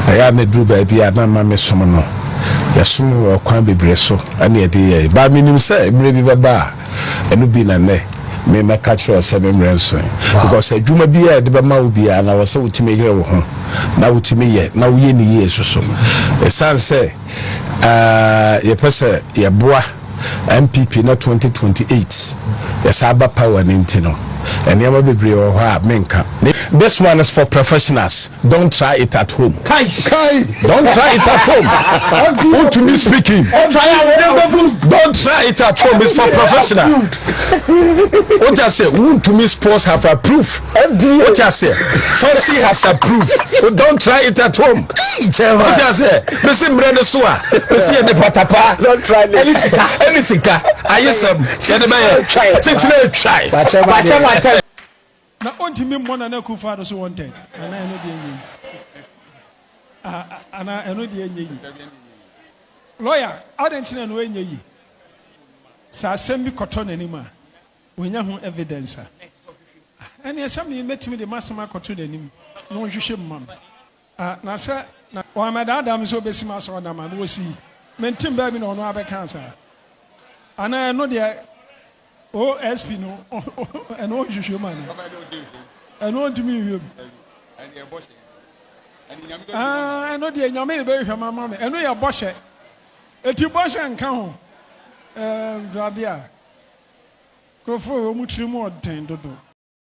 I am a drew baby, and I'm a messomono. Yasum or Quan Bibreso, and yet, by meaning, say, maybe Baba, and you be a ne. Me ma catch or 7 ransom because a juma be a debama will be and I was so to me here now to me yet now ye years or so. The son say your person your boy MPP not 2028 yes Abba power nintino and never be brave or menka. This one is for professionals. Don't try it at home. Kai. Don't try it at home. Who to me speaking? Don't try it at home. It's for professionals. What I say? Who to me sports have approved? What I say? Fancy has approved. Don't try it at home. What I say? Listen, brother Sua. Listen, the patapa. Don't try anything. I use some. Try. Na onti me mo na na kufa do so wanted ana eno de enyi ana eno de enyi lawyer adentina no enyi yi sa asem bi koto nanim a wonya ho evidence ani asem ni metimi de masema koto nanim no hwehwe mmam na sa na o amada adam so besima so na ma no wosi mentim ba mi na ono abeka sa ana eno de OSP no and all you man. And want to me you. I know the Yamini very mamma, and we are Bosch. A two Bosch and count. Radia. Go for much more than to do.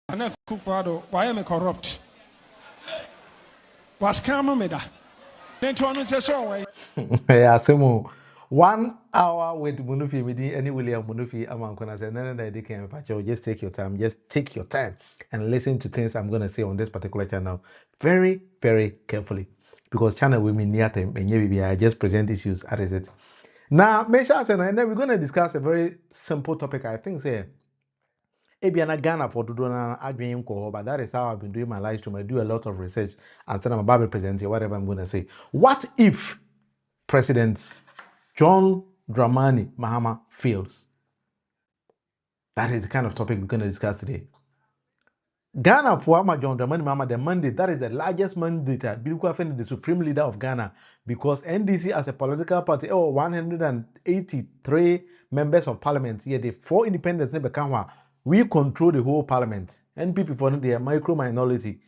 And I cook for why am I corrupt? Was Camomeda. Then to answer so way. Yeah, Simo. 1 hour with Munufi, meeting any William Munufi, I'm going to say, no, they can just take your time, and listen to things I'm going to say on this particular channel very, very carefully. Because channel women near them, and maybe I just present issues as it. Now, and then we're going to discuss a very simple topic, I think, say, Ebiana Ghana for Dudona Adrian Ko, but that is how I've been doing my live stream. I do a lot of research, and then I'm about to present whatever I'm going to say. What if President John Mahama fails? That is the kind of topic we're going to discuss today. Ghana for John Dramani Mahama, the mandate, that is the largest mandate, the supreme leader of Ghana, because NDC as a political party, 183 members of parliament, yet the 4 independents, we control the whole parliament. NPP for the micro minority,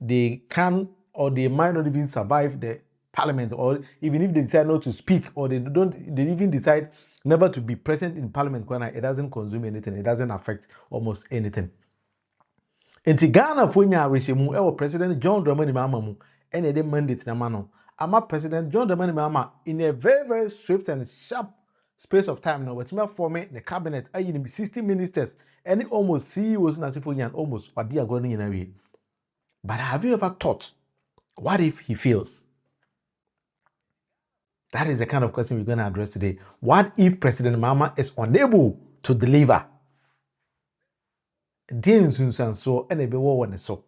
they can or they might not even survive the parliament, or even if they decide not to speak, or they even decide never to be present in parliament, it doesn't consume anything, it doesn't affect almost anything. In Ghana, for President John Dramani Mahama, and a mandate namano. Ama President John Dramani Mahama in a very, very swift and sharp space of time now, what's more forming the cabinet, 60 ministers, and almost CEOs and almost what they are going in a way. But have you ever thought, what if he fails? That is the kind of question we're going to address today. What if President Mahama is unable to deliver? A dear instance so, and a be war so.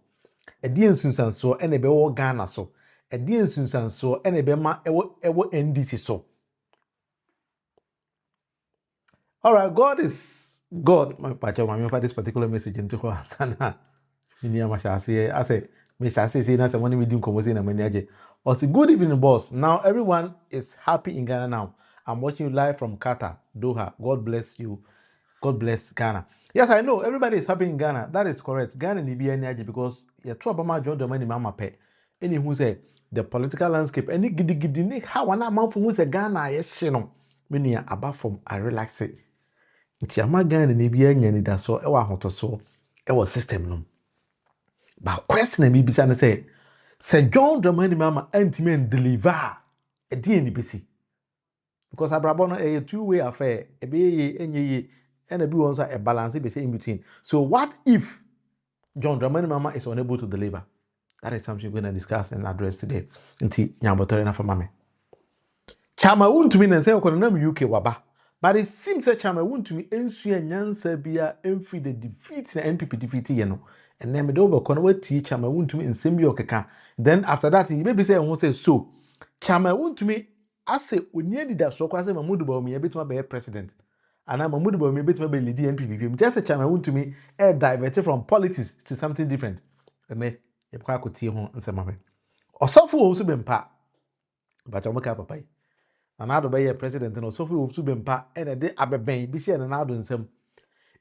A dear instance so, and a be war Ghana so. A dear instance so, and a be ma ewo NDC so. All right, God is God. My patch for this particular message into her. I say, Mr. Say, that's the money we do composing and manager. Also, good evening, boss. Now everyone is happy in Ghana now. I'm watching you live from Qatar, Doha. God bless you. God bless Ghana. Yes, I know everybody is happy in Ghana. That is correct. Ghana need be energy because you're too about John Dramani Mahama pay. Any who say the political landscape. Any giddy how one amount from who say Ghana yes you know. Meaning about from I relax it. It's a man Ghana need be any that so ewa hot so ewa system no. But question me be say John Dramani Mahama anti-men deliver a DNPC. Because Abrabono a two-way affair, a be and a be also a balance in between. So what if John Dramani Mahama is unable to deliver? That is something we're going to discuss and address today. Nti nyambotorena for mame. Chairman Wontumi and say UK waba. But it seems that Chairman Wontumi ensue nyansa bia emfi the defeat na NPP defeat yeno. And then me do be kono wati Chairman Wontumi nsem bi okeka. Then after that he maybe say won say so Chairman Wontumi ase onye dida so kwa say Mamudu Bawumia betima be president. And Mamudu Bawumia betima be lead NPP. Just Chairman Wontumi diverted from politics to something different. And me ye kwa ko tie ho nsem abe. Osofo Owusu Bempah bacha mo ka papa yi Addo be president no Osofo Owusu Bempah ene de abeben bi se Addo nsam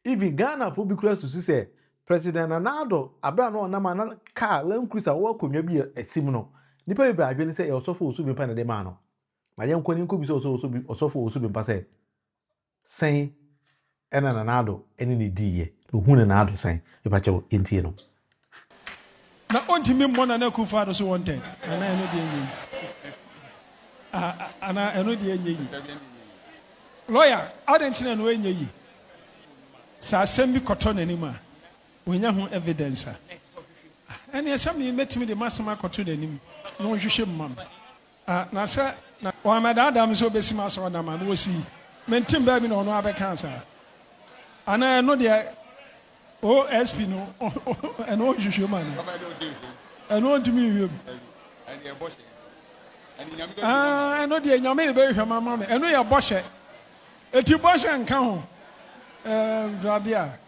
even Ghana for bi kura susu say President Addo abra no na ma na car Land Cruiser wo konwa bi esim no nipa bi bra adwene say Osofo Owusu Bempah na de ma no ma ye nkoni nko bi so Osofo Owusu Bempah say sen ena Addo ene ne diye no hu na Addo sen e bacha entie no na ontimi mmona na Akufo-Addo so wanted ana eno de enyi ana eno de enyi lawyer adentina no enyi yi sa asem bi koto n'anim a wonya ho evidence ene asem ni metimi de masema koto n'anim na wohwehwe mmam na sa na wa madadam so besima so na ma no wosi mentim ba bi na ono abeka sa ana eno de OSP no and what you show man and what to me I know the Yamini very mamma and we are bosh it you bosh and count Rabia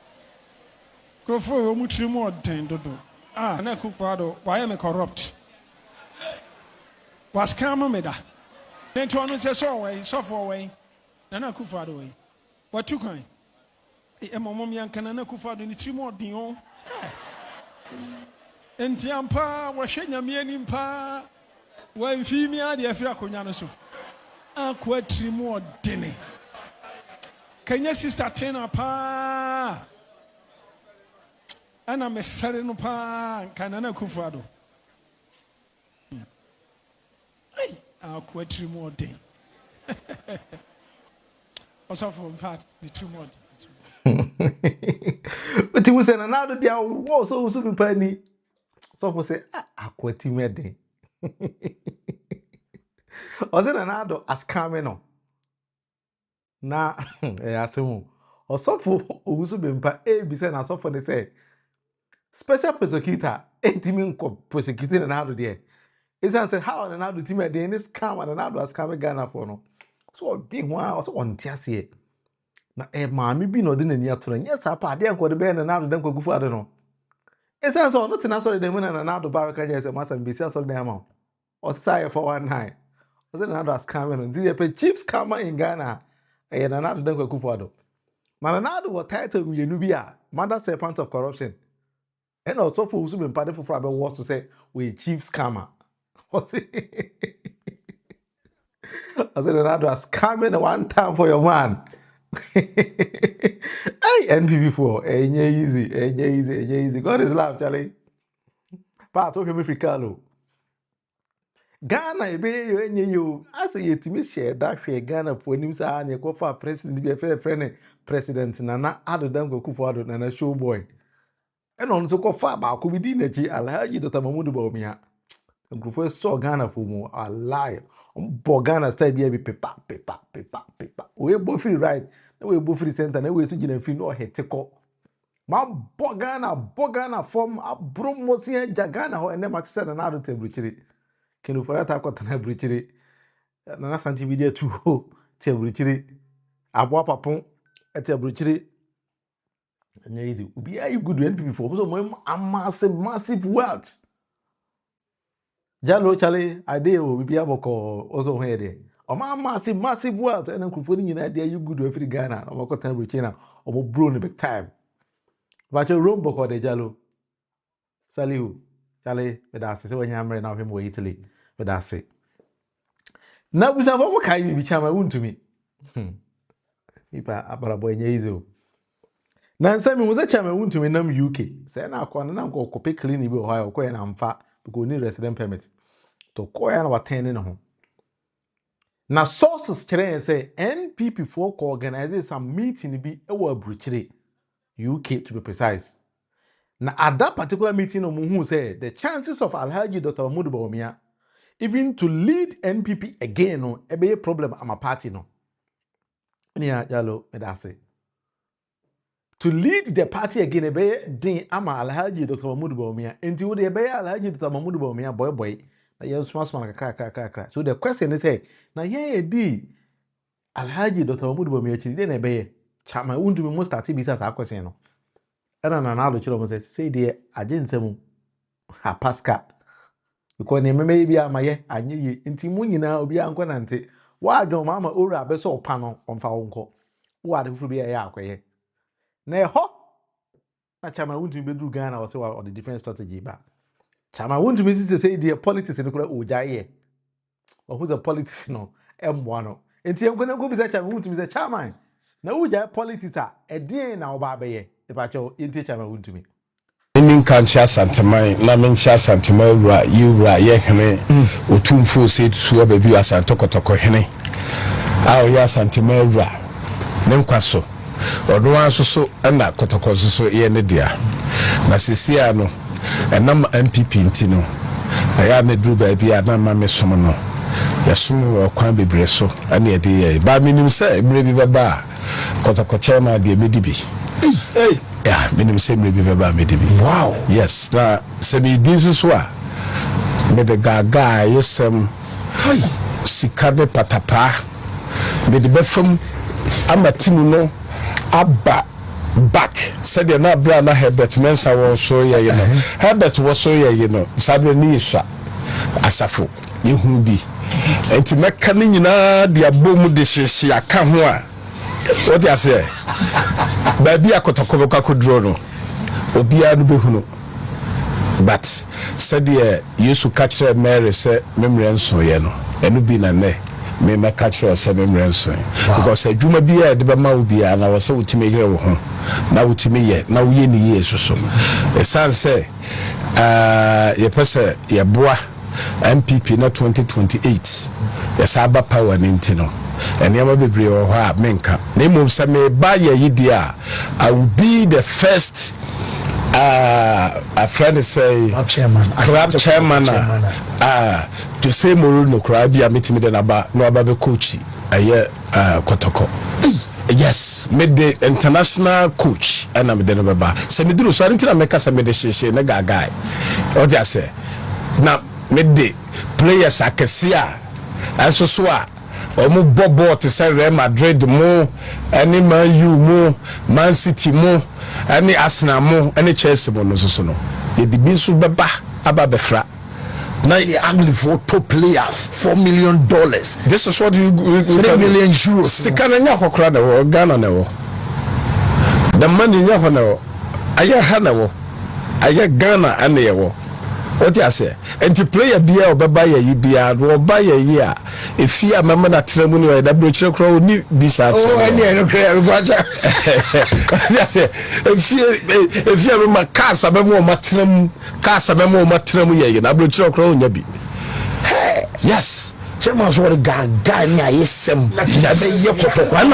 go for much more than to do and I cook for why am I corrupt was come me da then to answer so way so for way and I cook for the way what you kind Mom Yankana Akufo-Addo ni trimo dion. Entiampa wa hwenya mianim pa wa mfimi ade afira konya no so. Akwa trimo dene. Kanya sister tena pa. Ana me fere no pa kana na Akufo-Addo. Ai akwa trimo dene. Also for fact the trimo dene. But he was saying Addo dia wo so Owusu Bempah ni so for say akwati meden o say Addo as coming no na asemu o so for Owusu Bempah be say na so for they say special prosecutor entimi nko prosecuting Addo there is say how Addo team dey this scam and Addo as coming Ghana for no so big one so on tiase na maami bi no de nani atoro yes apa ade enko de be na Addo dem kwagufu ade no esa so no tina so de dem na Addo ba ka je se masa mbesi so de ama o say for 19 o say Addo as scammer no di pe chief scammer in Ghana na Addo dem kwagufu ade na Addo what title mienu bi a mother serpent of corruption and also for Owusu Bempah de for abe was to say we chief scammer o say Addo as scamming one time for your man. Hey, NPP4, easy. God is love, Charlie. Part of him Fricalo. Ghana, you. I say you to me share that share Ghana for him, sir, and you go for president, be a fair friend, president, Nana, Addo them go Akufo-Addo, and a show boy. And on so go far back, could be dinner, Alhaji Dr. Mahmoud Bawumia. And go saw Ghana for more, a lie. Ghana style be paper. We both feel right. We both free center. We see Gina feel no Hate ko. Ma Ghana form a promotion Jagana ho and then Matisa and Addo te bruchiri. Kenu for that akota na bruchiri. Na santi video tu ho te bruchiri. Abwa papon te bruchiri. Anya easy. Ubi are you good NPP for? So massive wealth. Jalo Charlie, Addo will be able to also here. O massive wealth and Akufo ni nyina dey you good every Ghana. O ko tan Burkina o bro no big time. But your room boko de Jalo. Saliu. Charlie, but that's say when you am now him we Italy. But that's it. Na busa fo mo kai bi Chairman Wontumi. Ipa abarabo enye easy o. Na nsa mi mo say Chairman Wontumi nam UK. Say na akwa na ko kope clinic bi o ha ko na mfa because need resident permit. To ko ya na watene no ho. Na sources kire say NPP for ko organize some meeting bi e wa Bruchire UK to be precise. Na at that particular meeting no mu say the chances of Alhaji Dr. Mahmoud Bawumia even to lead NPP again no e be a problem am a party no. Nia Jalo medase. To lead the party again e be din ama Alhaji Dr. Mahmoud Bawumia enti wo de be Alhaji Dr. Mahmoud Bawumia boy na ye small kakra. So the question is say na ye di Alhaji Dr. Mahmoud Bawumia chiri na be ye Chairman Wontumi mo start bi sa question no. Era na Addo chiro mo say de agensem ha pasca because ne meme bi amaye anye ye nti mu nyina obi anko nante wa adwo mama ora be so opa no omfa wonko wo ade furu bi ya akoye na eho na Chairman Wontumi be du Ghana wo se wa on the different strategy ba Chairman Wontumi say the politics ne kura ojaye or who's a politics no M1 no enti enko na go bi say Chairman Wontumi say chairman na ojaye politics a edin na oba be ye e ba cho enti Chairman Wontumi Nin kan cha santemai na men cha santemai wura yiwura ye hene otumfo se tuo ba bi asantokotoko hene a o ya santemai wura ne nkwaso odo ansoso na kotoko soso ye ne dia na sesia no enam MPP ntino aya me dru ba bi ana ma me som no yasum okwan bebre so ana ye de ba minim se emre bi baba kotoko chema de medibi hey yeah, minim se mre bi baba medibi. Wow. Yes, na se bi disuswa. Me de gaga yesem. Hey, Sikade patapa. Me de befum amatimu no aba back. Said you na bra na Herbert Mensa wo so ye no. Herbert wo so ye no. Sabre ni iswa. Asafo. Yehu bi. Enti meka ni nyina de abomu de hyehyɛ aka ho a. What you say? Baby akotoko kakudro no. Obia no behunu. But said ye Yesu catch Mary say memre nso ye no. Enu bi na ne me catch say memre nso. Because adwuma bia de be ma obia na wo say utime yere wo ho. Na utime ye na wo ye ni Yesu so. E san say ye pese ye boa MPP na 2028. Ye saba power ni ntino. And never be brave or menka. Name of some buy a idea. I will be the first a friend say chairman to say Moruno Krabi a meeting me then about no about coach a year Kotoko. Yes, made the international coach and I'm then about semi do so I didn't make us a meditation guy. Or just say now made the players I can see as so omo bobo te say Real Madrid mo any Man U mo Man City mo any Arsenal mo any Chelsea mo no so no ye di bi so beba aba befra now the ugly for top players $4 million. This is what you 3 million euros. Sikana nya kokra na wo Ghana na wo the money nya ho na wo aya ha na wo aya Ghana ane ye wo. What you say? And to play a beer or buy a year or buy a year. If you are mamma that ceremony or the butcher crow need beside. Oh, I don't care. If you are my casa memo matrim, casa memo matrim, yeah, butcher crow nebi. Yes. Chairman's what a guy near Yesem. I'm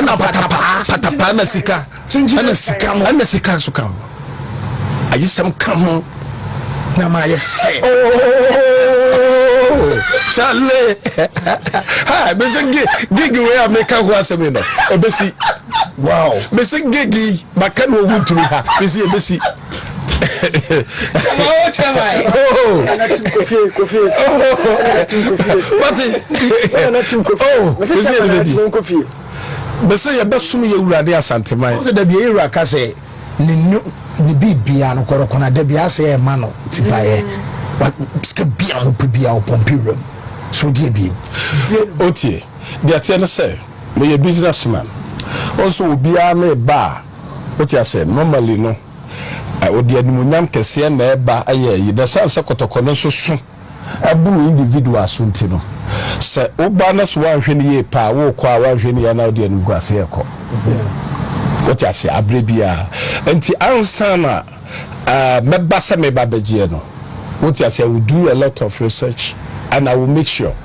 a patapana sika. And the sika to come. I used some come. Na my fair. Oh, Charlie. Hi, Mr. Giggy, where I make a was a winner. Bessie. Wow, Mr. Giggy, but can we want to be happy? Bessie. Oh, Mr. You best me you ready as Santima. So the Biera say, ni bibia no korokona da bia say e ma no tipaye but bia no bibia o pompirum so die bi otie dia tie no say me a businessman also obia na ba otie say normally no odi animunyam kese na eba aye yi da sanse kotoko no so so aburu individual so ntino say oba na so wanhwe ne ye pa wo kwa wanhwe ne ya na odi animgu ase ekọ. What I say, Abrebia, and the answer, Mebasa Mebabegiano. What I say, I will do a lot of research and I will make sure,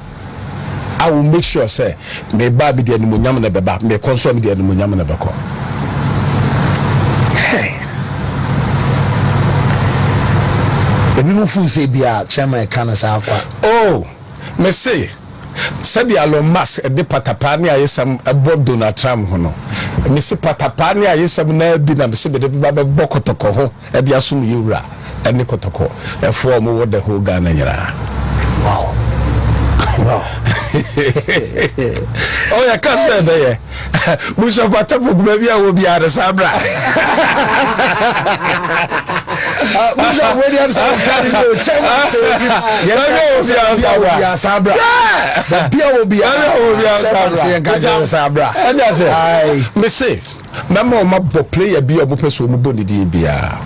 say, me baby the animunyam na beba, me consume the animunyam na beko. Hey, the people who say, be a chairman, can say, oh, me say. Said the Elon Musk a de patapani a yesam a bob Donald Trump hono. Mr. Patapani a yesam na bi na mse be de baba bokotoko ho e de asum yura ene kotoko e fo mo wo the whole Ghana nyara. Wow. Wow. Oh ya kasa be ye. Busha patapo gbe bia wo bia de sabra. Bishop Williams and Chairman Sabra. The beer will be Sabra. And that's it. Me say, Mama, my player be a person who body DBA.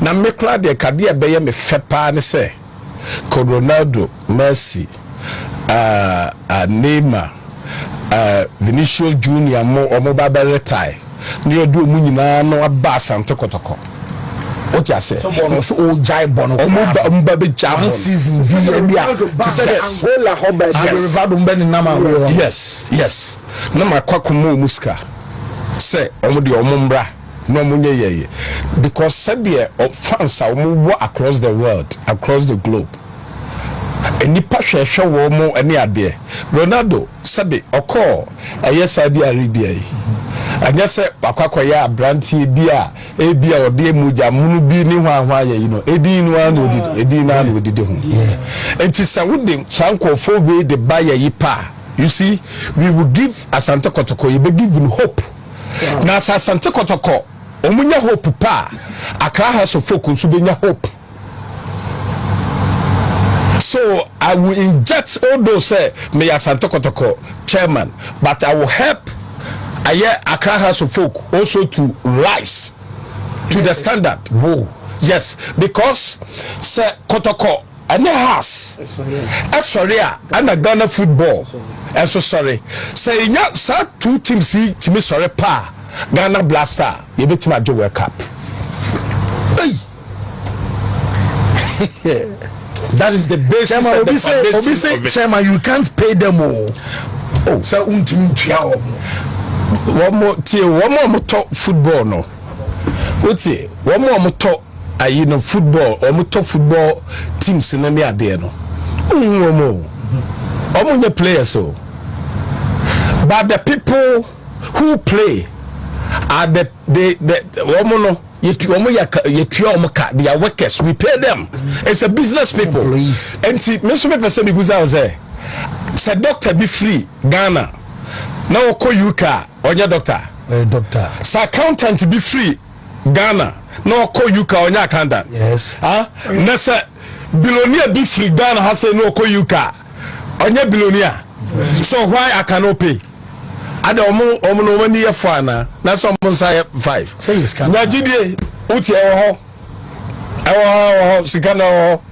Now, me clad the Cadia Bay me fepa and say, Ronaldo, Mercy, Neymar, Vinicius Junior, or mobile retire. Near do Munina no a bass and tokotoko. What you say? Old Jai Bono, Baby Jam season, yes. No, my Kwakumu Muska say, Omudi Omumbra, no Munye, because said there fans are more across the world, across the globe. And the passion show more any idea. Ronaldo, Sabi, Oko, a yes idea, Arabia. And yes, Pakakoya, Branty, Bia, Abia, or dear Muja, Munubi, Niwa, Edina would do. And tis a wooding, Sanko, 4 way the buyer yipa. You see, we will give a Santa Kotoko, you be given hope. Now, Santa Kotoko, Omunya hope, pa, Accra has a focus to be hope. So I will inject all those say me as Santa Kotoko chairman, but I will help Accra House of Folk also to rise to the standard. Whoa. Yes, because say Kotoko and the house. Sorry, and a Ghana football. And so sorry. Say yeah, sir, 2 teams see to me sorry pa Ghana Blaster. You bet my World Cup. That is the basis Chairman, of the foundation of it. Chairman, you can't pay them all. Oh, so one more talk football no. What's it? One more talk you know football or talk football teams in the ade no. One more players so. But the people who play are the one more they are workers. We pay them. It's a business people. And see, Mr. Person because I was there. Said doctor be free Ghana. Now call you car on your doctor. Doctor. Sa accountant be free Ghana. Now call you car on your accountant. Yes. Nessa billionaire be free Ghana has say no call you car on your billionaire. So why I cannot pay? Addo omo no wani yefa na some say 5 say is can na gidie uti ewo ho sika na ho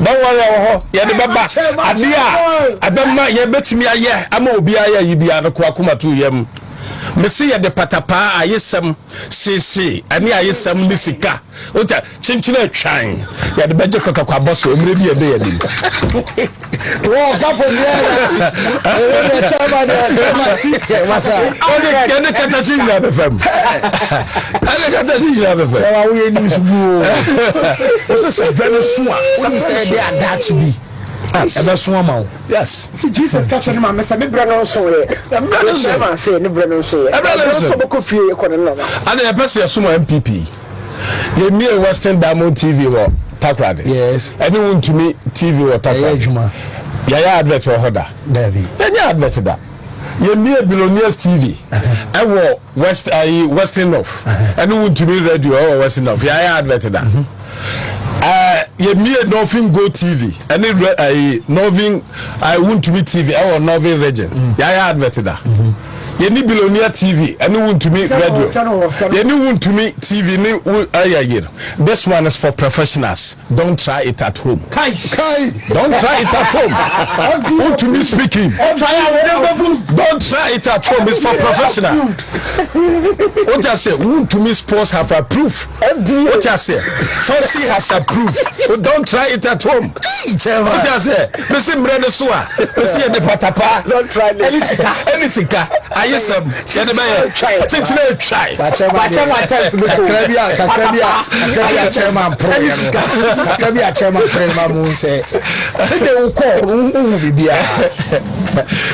don't worry ho ye de baba ade a abemma ye betimi aye ama obi aye yi bia no kwa kuma tu yam me se ye de patapa ayesem sese ani ayesem ni sika uta chinchina atwan ye de beje kokakwa boss omre bi ye de ye dim oh kapo there eh chairman masa ode katachi na befam ade katachi na befam chairman we ni subu o se se brano so a some say dey adachi bi ebe so ama yes see Jesus catch him ma me brano so e chairman say ni brano so e brano so boko fie ko no ade e pese so MPP ye me Western Diamond TV wo Takrade yes anyone to me TV wo Takrade ya advert for hoda David ya advert da ye me Billionaires TV I wo Western North anyone to me radio or Western North ya advert da ye me Northern Go TV any Northern I want to me TV I want Northern region ya advert da ye ni Billionaire TV anyone to me radio ye ni want to me TV ni this one is for professionals. Don't try it at home. Don't try it at home. Want to me speaking. Don't try it at home. It's for professionals. What I say, want to me sports have approved. What I say, Fancy has approved. Don't try it at home. What I say, Mr. Brother Sua, Mr. De Patapa. Don't try any sika. I use some. Try. Chairman Prez Moon say they will call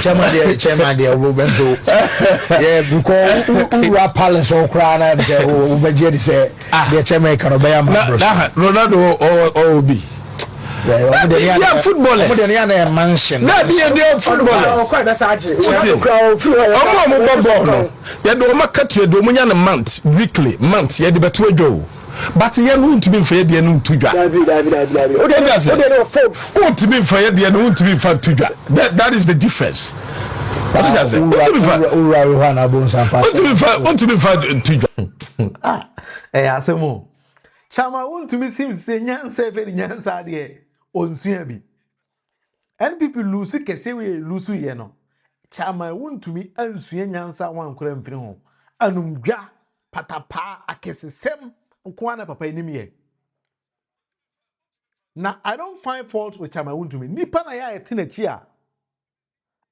Chairman there Bempah yeah because palace or crown and say the chairman can obey Ronaldo or Obi yeah, footballers. Mansion. That be a footballers. Yeah, do ma cut you do munya month, weekly, month. Yeah, the betu jo. but ye no ntumi mfa ye de no ntudwa David. O dey folks. Ntumi mfa ye de no ntumi mfa ntudwa. That is the difference. What is that say? Ntumi mfa ntudwa. Asemo. Chama Wontumi seems say nyansa very nyansa de onsua bi. NPP lose kese we lose ye no. Chama Wontumi ansua nyansa wan kora mfiri ho. Anumdwa patapa akesesem nkwana papa enim ye. Now I don't find fault with Chama Wontumi. Nipa na ya etenachi a.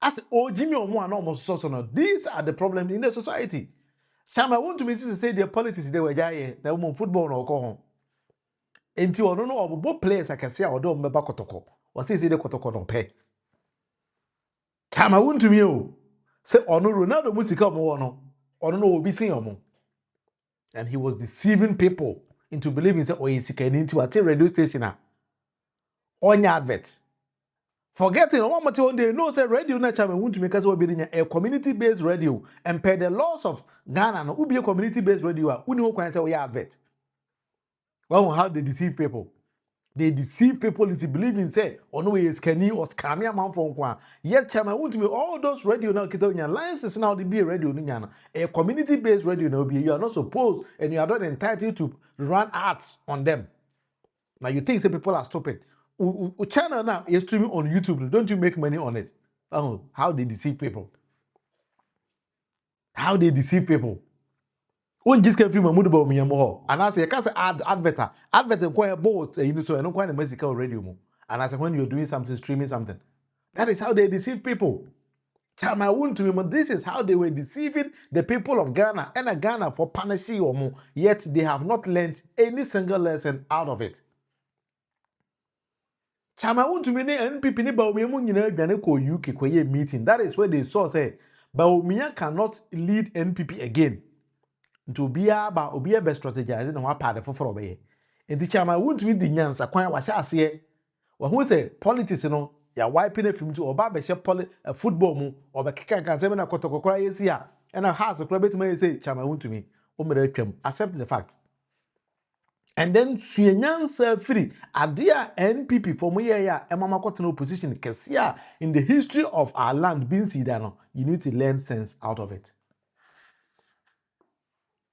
As Jimmy or one almost so. These are the problems in the society. Chama Wontumi say their politics they were jaye na woman football no ko ho. Enti ono no obo players akase a odo mbeba kotoko. O say the kotoko no pe. Chama Wontumi o. Say ono Ronaldo musika omo no. Ono no obi sin omo. And he was deceiving people into believing say sika ni into a radio station a. Onya advert. Forgetting one more day, no say radio na Chama Wontumi kase we be a community-based radio and per the laws of Ghana no be a community-based radio a uni ho kwan say we advert. Well, how they deceive people. They deceive people into believing say no way is Kenny or scammy amount for one. Yet Chama Wontumi all those radio now kita licenses now they be a radio nyana. A community-based radio now be you are not supposed and you are not entitled to run ads on them. Now you think say people are stupid. Channel now is streaming on YouTube. Don't you make money on it? Oh, how they deceive people. How they deceive people. When just came from Mamudu Miyamo, and I say, I can't say advertise quite both, so I don't quite a musical radio. And I say, when you're doing something, streaming something, that is how they deceive people. Chama Wontumi, this is how they were deceiving the people of Ghana and Ghana for punishing or yet they have not learned any single lesson out of it. Chama Wontumi ne NPP ne Bawumia nyina adwane ko UK ko ye meeting. That is where they saw say Bawumia cannot lead NPP again. Nto obia be strategize na wa pa de foforo be ye. Enti Chama Wontumi di nyansa kwan wa sha ase. Wa hu say politics no ya wiping film to oba be she football mu oba keka kan say na kotokokora yesi a na house kora betuma ye say Chama Wontumi o mere atwam. Accept the fact. And then Suenyansa free Adia NPP for me ya emama kwatena opposition kesia in the history of our land being sidano. You need to learn sense out of it.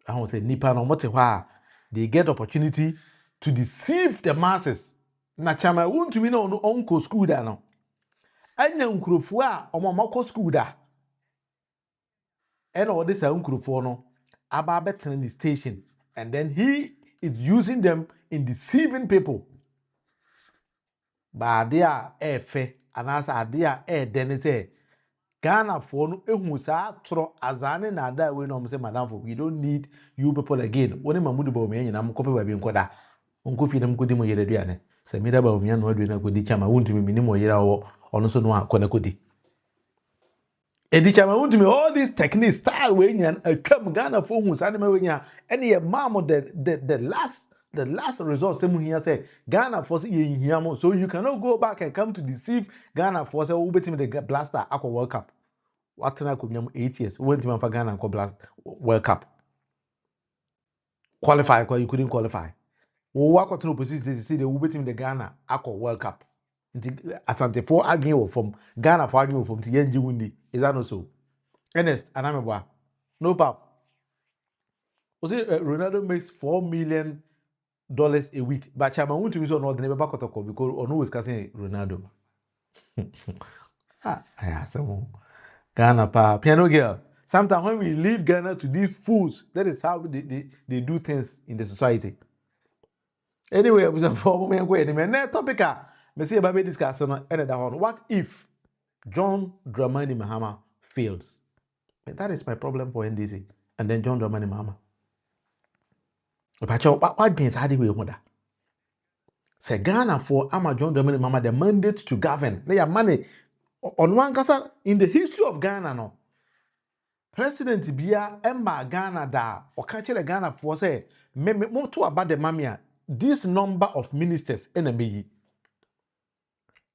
I want to say nipa no mote hwa they get opportunity to deceive the masses. Na Chama Wontumi na ono onko school da no. Anya nkurofo a omamako school da. And all this nkurofo no aba betena the station and then he is using them in deceiving people. But they are efe, and as they are then say, Ghana for no ehusa tro azane na da we no say madam for we don't need you people again. Oni mamudu ba omiya na mkope ba bi nkoda. Onko fi nam kodi mo yere duane. Se mi da ba omiya no adu na kodi Chama Wontumi mini mo yere wo ono so no akona kodi. Edi Chama Wontumi all these techniques style we nyan atwam Ghana for hu sane ma we nya ene ye mamo the last result same here say Ghana for ye hiamo so you cannot go back and come to deceive Ghana for say we betim the blaster akwa World Cup what na ko nyam 8 years we went for Ghana and blast World Cup qualify you couldn't qualify we work to opposition see the we betim the Ghana akwa World Cup Asante for arguing from Ghana for arguing from Tienji Wundi. Is that not so? Ernest, Anameba, no pap. Was it Ronaldo makes $4 million a week, but Chama Wontumi so not the neighbor because Onu is casting Ronaldo. I ask some Ghana pa piano girl. Sometimes when we leave Ghana to these fools, that is how they do things in the society. Anyway, I was a former man. Topic. Me say about discuss on another one. What if John Dramani Mahama fails? But that is my problem for NDC. And then John Dramani Mahama. But what means how do we want that? Say Ghana for Ama John Dramani Mahama the mandate to govern. They are money on one casa in the history of Ghana. No President Bia Emma Ghana da or catch Ghana for say me more to about the mamia. This number of ministers enemy.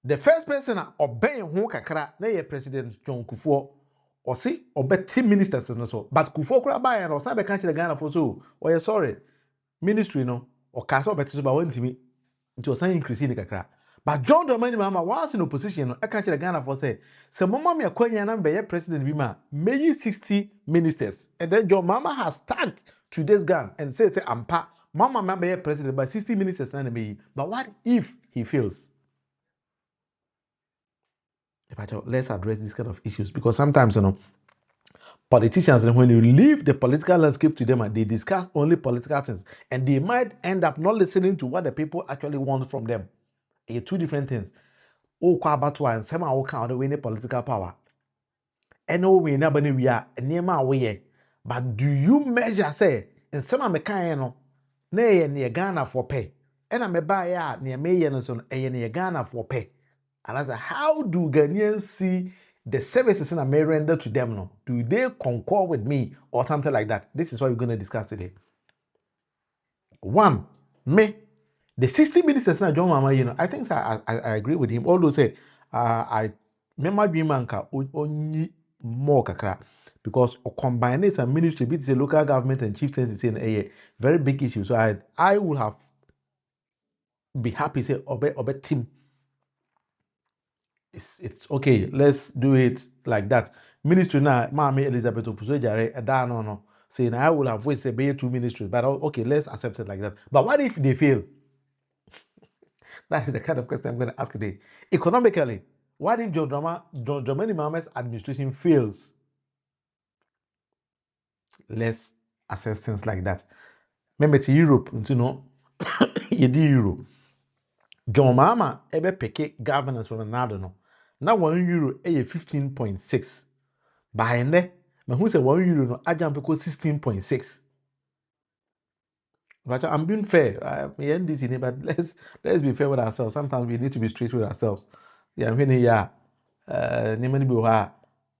The first person obey who kakra na President John Kufuor or say obey 10 ministers no so but Kufuor kura buy and or sabe kanche Ghana for so or sorry ministry no or cast up better about to me into a sign increasing the kakra. But John Dramani Mahama was in opposition. I can't tell Ghana for say, so Mama me a number president Bima, maybe 60 ministers. And then John Mama has tagged to this gun and said, say, Ampa, Mama member president by 60 ministers. But what if he fails? Let's address these kind of issues because sometimes, politicians, when you leave the political landscape to them and they discuss only political things, and they might end up not listening to what the people actually want from them. Two different things. Oh, and somehow count the winning political power. And no, we never knew we are near my way. But do you measure, say, and some of the nay, near Ghana for pay, and I'm a buyer near May and son, near Ghana for pay. And I said, how do Ghanaians see the services in America render to them? No? Do they concur with me or something like that? This is what we're going to discuss today. One, me. The 60 ministers na John Mahama, I think I agree with him. Although say I remember being manka only more kakra because combine this and ministry with the local government and chieftains is a very big issue. So I would have be happy say obey team. It's okay. Let's do it like that. Ministry now, Mama Elizabeth Ofusojare no saying I will have wasted be 2 ministries, but okay, let's accept it like that. But what if they fail? That is the kind of question I'm going to ask today. Economically, what if John Dramani Mahama's administration fails? Let's assess things like that. Remember to Europe, you do Euro. John Mahama ebe peke governance from another no. Now €1 is 15.6. By ne, but who say €1 no ajam peko 16.6. But I'm being fair. We end this in but let's be fair with ourselves. Sometimes we need to be straight with ourselves. Yeah, when nemani bi ha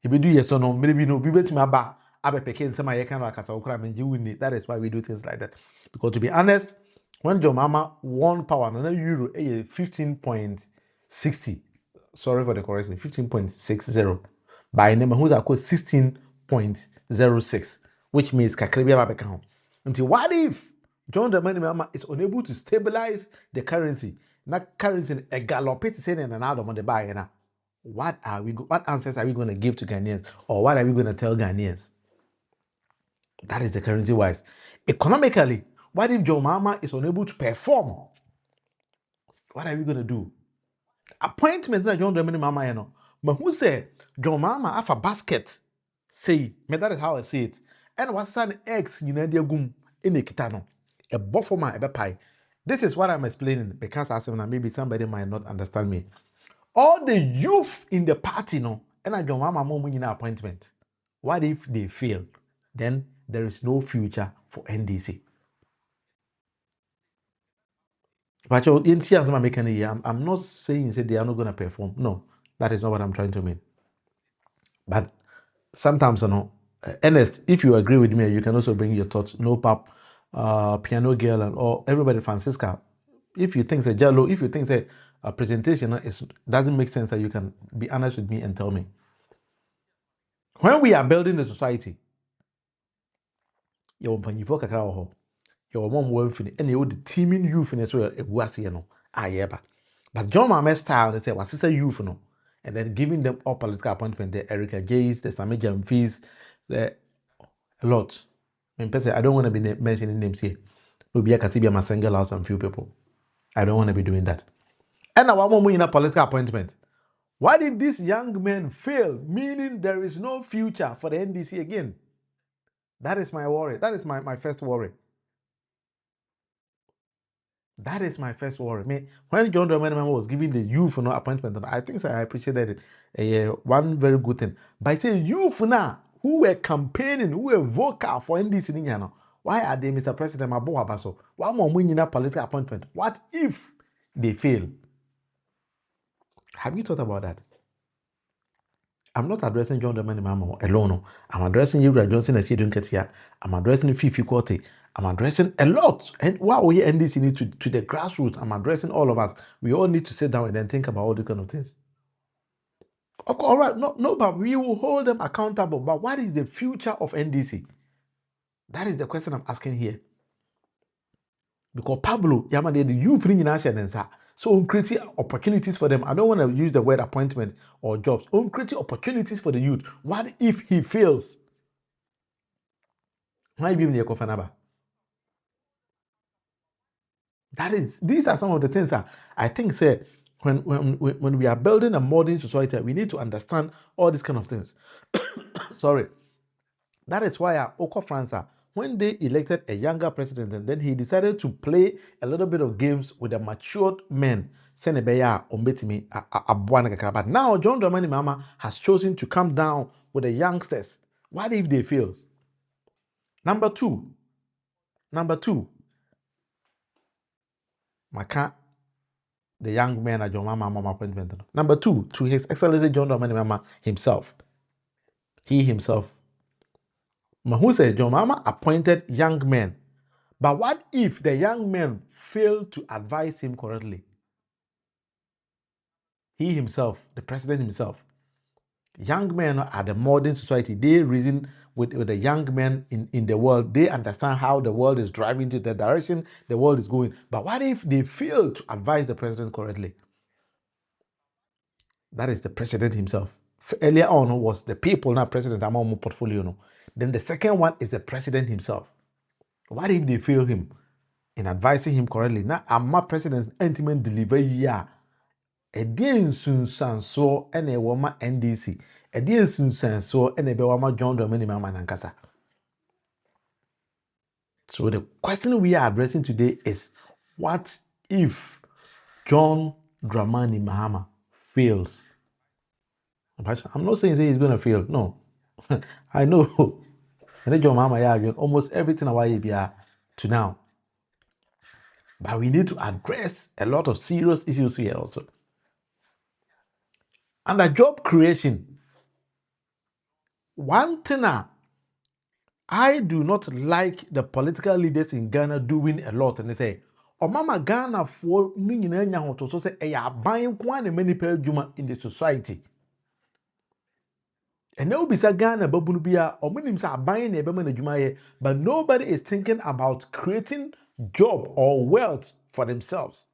e be do yes or no maybe no be bet my ba abe peke nsema ye kan akasa okra menji win. That is why we do things like that. Because to be honest, when John Mahama won power, na euro is 15.60. Sorry for the correction, 15.60. By name who's a 16.06, which means kakribia ba beka ho. Until what if John Dramani Mahama is unable to stabilize the currency? Not currency a gallopate saying in another on the buy now. What answers are we going to give to Ghanaians, or what are we going to tell Ghanaians? That is the currency wise. Economically, what if John Mahama is unable to perform? What are we going to do? Appointment na John Dramani Mahama but who said John Mahama have a basket? Say, that is how I say it. And what's an eggs in a gum in a kitano. A buffoma a pie. This is what I'm explaining because I said maybe somebody might not understand me. All the youth in the party and I John Mahama in appointment. What if they fail? Then there is no future for NDC. But I'm not saying they are not going to perform. No, that is not what I'm trying to mean. But sometimes, Ernest, if you agree with me, you can also bring your thoughts. No pap, piano girl, and or everybody, Francisca. If you think it's a jello, if you think it's a presentation doesn't make sense, you can be honest with me and tell me. When we are building the society, your mom will finish, and you the teaming youth in so it was but John Mahama's style, they say, was sister youth, and then giving them all political appointment, the Erica Jays, the Sammy Jamfis, a lot. I don't want to be mentioning names here. Maybe I can see my single out some few people. I don't want to be doing that. And now I'm in a political appointment. What if these young men fail, meaning there is no future for the NDC again? That is my worry. That is my first worry. That is my first worry. When John Dramani was giving the youth appointment, I think I appreciated it. One very good thing. By saying youth now, who were campaigning, who were vocal for NDC, why are they, Mr. President, why more winning a political appointment? What if they fail? Have you thought about that? I'm not addressing John Dramani Mahama alone. I'm addressing you, Johnson, and don't get here. I'm addressing Fifi Quote. I'm addressing a lot. And what we NDC need to the grassroots, I'm addressing all of us. We all need to sit down and then think about all these kind of things. Of course, all right, no, but we will hold them accountable. But what is the future of NDC? That is the question I'm asking here. Because Pablo, Yamade, the youth in Nasa. So creating opportunities for them. I don't want to use the word appointment or jobs. Creating opportunities for the youth. What if he fails? Why be near Kofanaba? These are some of the things that I think say when we are building a modern society, we need to understand all these kind of things. Sorry. That is why Oko França, when they elected a younger president, and then he decided to play a little bit of games with the matured men. But now John Dramani Mahama has chosen to come down with the youngsters. What if they fail? Number two, Maka, the young man at John Mahama appointment. Number two, to His Excellency John Dramani Mahama himself. He himself. Mahu said John Mahama appointed young men. But what if the young men fail to advise him correctly? He himself, the president himself. Young men are the modern society. They reason with the young men in the world. They understand how the world is driving to the direction the world is going. But what if they fail to advise the president correctly? That is the president himself. Earlier on was the people, not president, among portfolio. Then the second one is the president himself. What if they fail him in advising him correctly? Now, I'm my president's intimate delivery. A dear so and a woman NDC. A dear so and a bewama John Dramani Mahama Nankasa. So the question we are addressing today is, what if John Dramani Mahama fails? I'm not saying he's going to fail. No. I know. And John Mahama almost everything about to now. But we need to address a lot of serious issues here also. Under job creation, one thing I do not like the political leaders in Ghana doing a lot, and they say, "Oh, Mama Ghana for so say buying one many per juma in the society." And now be Ghana babunubia or minim sa buying a juma, but nobody is thinking about creating job or wealth for themselves.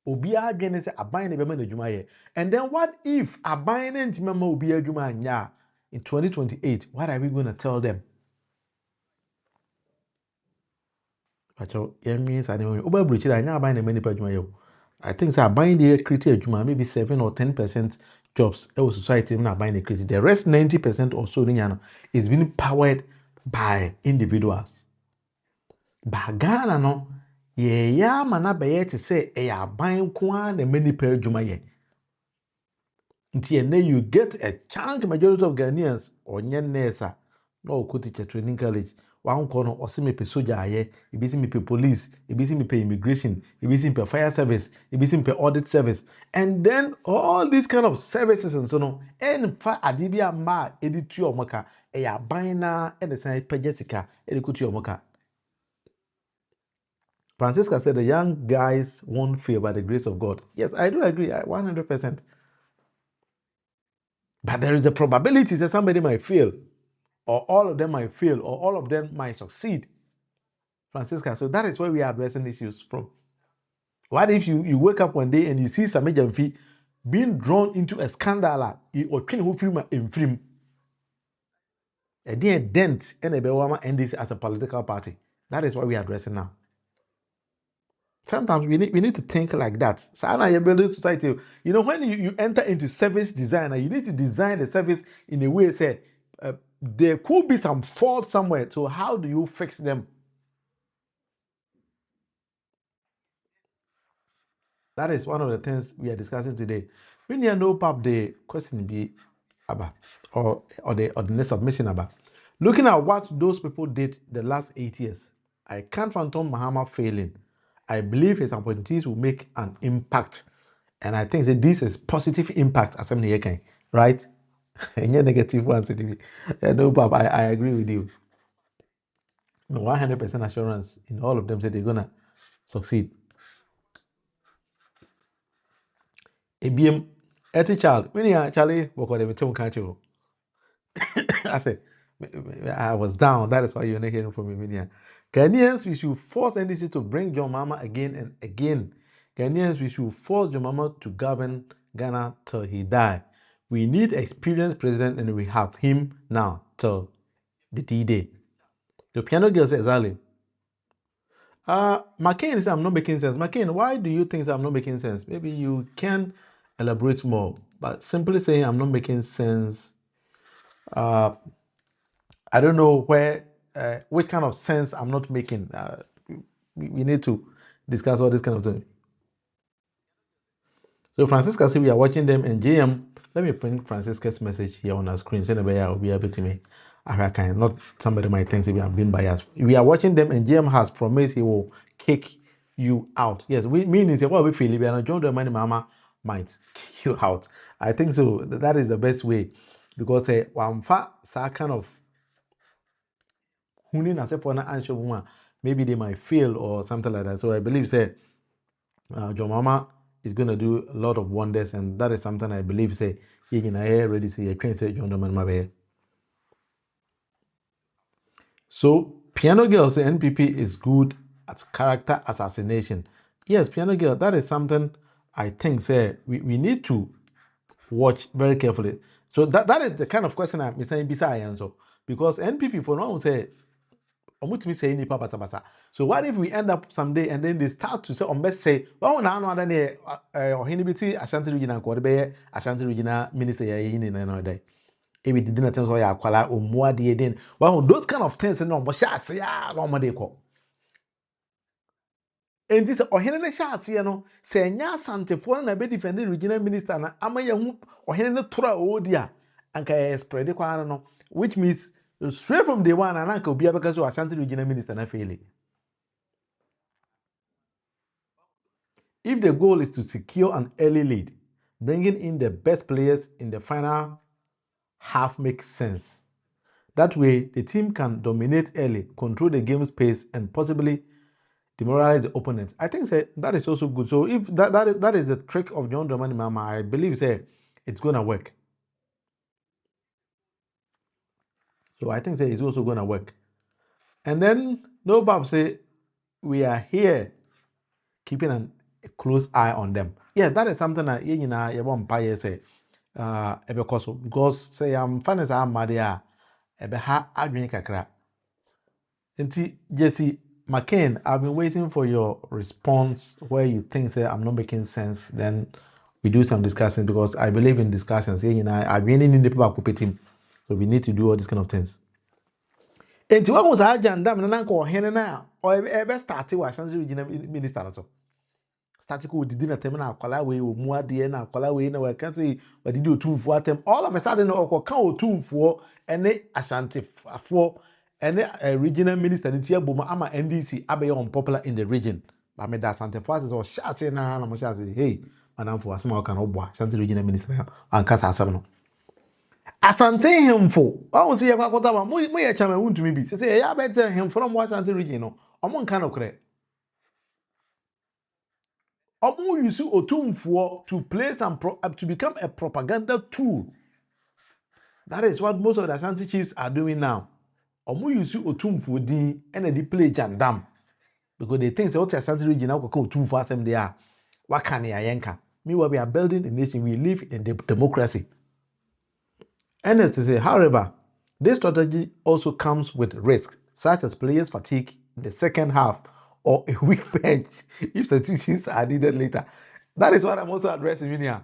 Obia again say buying a juma. And then what if a buying and mama obia juma in 2028? What are we going to tell them? I think so. Buying the creative maybe 7 or 10% jobs. Society not buying the creative. The rest 90% or so is being powered by individuals. But Ghana no, mana be to say buying kwan and many per juma ye. Until you get a chunk majority of Ghanaians or nyenesa no go teacher training college. One corner or see me pay soldier aye, if see me pay police, if see me pay immigration, if see me pay fire service, if see me pay audit service, and then all these kind of services and so on. And fa adibia ma editu omoka buying na and the same pay Jessica edikutu omoka. Francisca said the young guys won't fail by the grace of God. Yes, I do agree, 100%. But there is a probability that somebody might fail, or all of them might fail, or all of them might succeed. Francisca, so that is where we are addressing issues from. What if you wake up one day and you see some Jamfi being drawn into a scandal or trying to film in film? A dear dent and a bewama end this as a political party. That is what we are addressing now. Sometimes we need to think like that. So now you're building society. You know, when you enter into service design, you need to design the service in a way that there could be some fault somewhere. So how do you fix them? That is one of the things we are discussing today. When you know, Pap, the question be about or the next submission about looking at what those people did the last 8 years. I can't phantom Mahama failing. I believe his appointees will make an impact, and I think that this is positive impact as I'm right? And your negative ones. No, Pap, I agree with you. No, 100% assurance in all of them say they're gonna succeed. ABM, Eti child, when you actually work on the meeting, can't you? I say, I was down. That is why you're not hearing from me here. Ghanaians, we should force NDC to bring John Mahama again and again. Ghanaians, we should force John Mahama to govern Ghana till he die. We need experienced president, and we have him now till the D-Day. The piano girl says, exactly. McCain says I'm not making sense. McCain, why do you think I'm not making sense? Maybe you can elaborate more. But simply saying I'm not making sense, I don't know which kind of sense I'm not making. We need to discuss all this kind of thing. So Francisca said we are watching them in JM. Let me print Francisca's message here on our screen. Send will be able to me. I can not somebody might think we have been biased. We are watching them and JM has promised he will kick you out. Yes, we mean is what we feel. We are John Dramani Mama might kick you out. I think so. That is the best way because one fat kind of maybe they might fail or something like that. So I believe John Mahama is going to do a lot of wonders, and that is something I believe he can already say John Mahama. So Piano Girl say NPP is good at character assassination. Yes, Piano Girl, that is something I think we need to watch very carefully. So that is the kind of question I'm saying beside answer, because NPP for now say so what if we end up someday and then they start to say, let's say, well, now or Ashanti regional Ashanti regional minister in another day. If we didn't attend so ya or more then well, those kind of things no but say no call. And this or hene shas no say nya Asante for na be defend regional minister na amaye hu or hene tora odia anka spread no, which means straight from day one, and Uncle Bia because you Ashanti regional minister na fail. If the goal is to secure an early lead, bringing in the best players in the final half makes sense. That way, the team can dominate early, control the game's pace, and possibly demoralize the opponent. I think that is also good. So if that is the trick of John Dramani Mahama, I believe it's gonna work. So I think it's also gonna work. And then no Bob say we are here keeping a close eye on them. Yeah, that is something that you won't buy say because say I'm fine as I'm mad ya ha adwin kakra. Nti Jesse McCain, I've been waiting for your response where you think I'm not making sense. Then we do some discussion because I believe in discussions. I've been in the people team, so we need to do all these kind of things. And what was I done? Damn, and uncle Henna or ever started was regional minister. Started with the dinner terminal, Kalawe, or Muadiana, Kalawe, no, I can't say, but did you 2 for them. All of a sudden, or count 2 for any Ashanti for any regional minister in Tiabuma, Ama NDC, Abe unpopular in the region. But me that Santa Francis or Shassi, and I'm say, hey, Madame for a small can obwa, Shanti regional minister, and Casa Sabano. Asante him for, I will see about what I'm Chairman Wontumi be. Say, I better him from Washington region, or one kind of credit. Omo use Otumfuo to place and to become a propaganda tool. That is what most of the Ashanti chiefs are doing now. Omo use Otumfuo din and they play jandam because they think what Ashanti region now go Otumfuo asem they are. What can they yanka? Meanwhile, we are building a nation. We live in democracy. And as to say, however, this strategy also comes with risks, such as players' fatigue in the second half or a weak bench if substitutions are needed later. That is what I'm also addressing in here.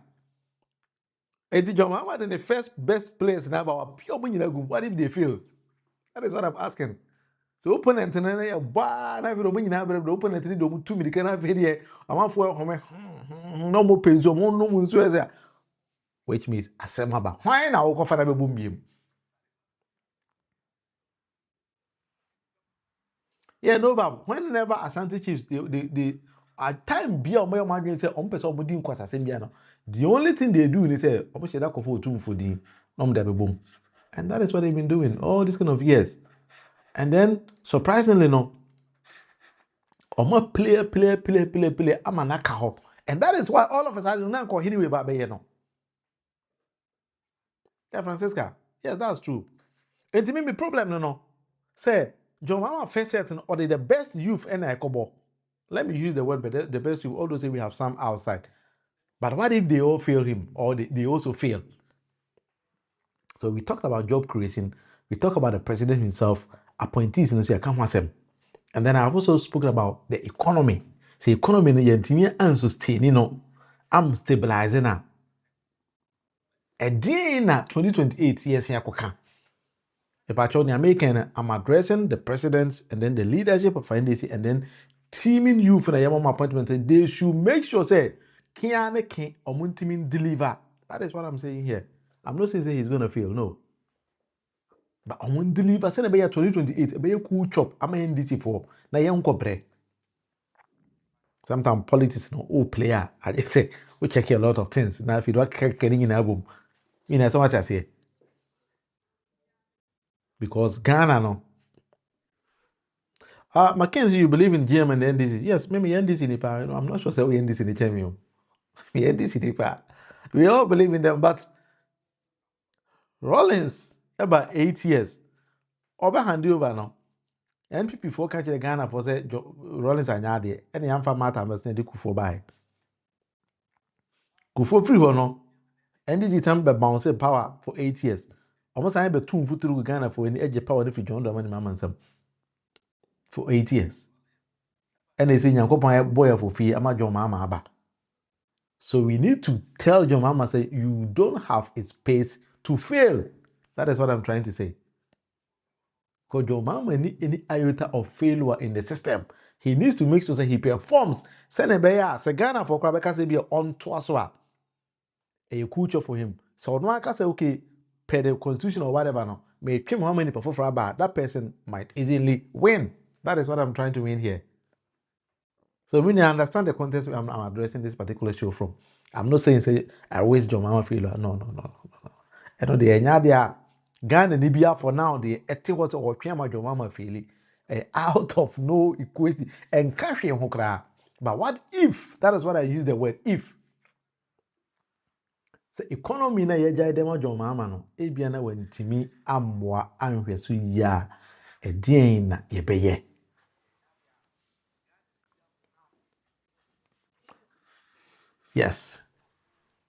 John Mahama the first best players now about pure what if they fail? That is what I'm asking. So opponent and then the opponent need to 2 minutes. I want for no more pain, so no more, which means asemaba. Why now go for the boom? Yeah, no, but whenever Ashanti chiefs, they at time be on my mind say on person didn't cause assembly. The only thing they do is say, "Omo sheda kofo otum for the boom," and that is what they've been doing all this kind of years. And then surprisingly, no, omo play, amanaka ho, and that is why all of us are not call anyway, but no. Yeah, Francisca, yes, that's true. And to me, the problem no. Say, John Mahama first said, or the best youth and I kobo. Let me use the word, but the best youth, although say we have some outside. But what if they all fail him or they also fail? So we talked about job creation. We talked about the president himself, appointees, and so I can't want them. And then I've also spoken about the economy. The economy, I'm sustaining, I'm stabilizing now. A day in 2028 years, if I told the American, I'm addressing the presidents and then the leadership of NDC and then teaming you for the Yamama appointment. They should make sure, say, can or Wontumi deliver. That is what I'm saying here. I'm not saying he's going to fail, no. But I won't deliver. Send a 2028, a be a cool chop. I'm NDC for na young compre. Sometimes politics no all player. I just say we check a lot of things. Now if you don't getting in album, you know so much I say. Because Ghana no. Mackenzie, you believe in GM and NDC? Yes, maybe NDC in the I'm not sure say we NDC in the champion. We NDC in the we all believe in them, but Rollins about 8 years. Over hand over now. NPP for catch the Ghana for say Rollins and Yadi, any amfa matter must need to Kufo by. Kufo free or no? NDC time be bounce power for 8 years. Almost I be 2 foot through Ghana for any edge power if you join the money mama for 8 years. And they say Yankopon boy for fee, ama John Mahama aba. So we need to tell John Mahama say you don't have a space to fail. That is what I'm trying to say. Because John Mahama any iota of failure in the system. He needs to make sure that he performs. Send a bear, say Ghana for Kwabeka say be on Twaswa. A culture for him. So no one can say okay, per the constitution or whatever no. May claim how many perform for about that person might easily win. That is what I'm trying to win here. So when you understand the context I'm addressing this particular show from, I'm not saying say I waste John Mahama failure. No. I know the Enya Ghana Nibia for now the etiquette or Chairman John Mahama failure out of no equation and cash in hokra. But what if? That is what I use the word if. So economy na yejai demo John Mahama no ebia na wantimi amwa anhweso ya edien na yebeye. Yes.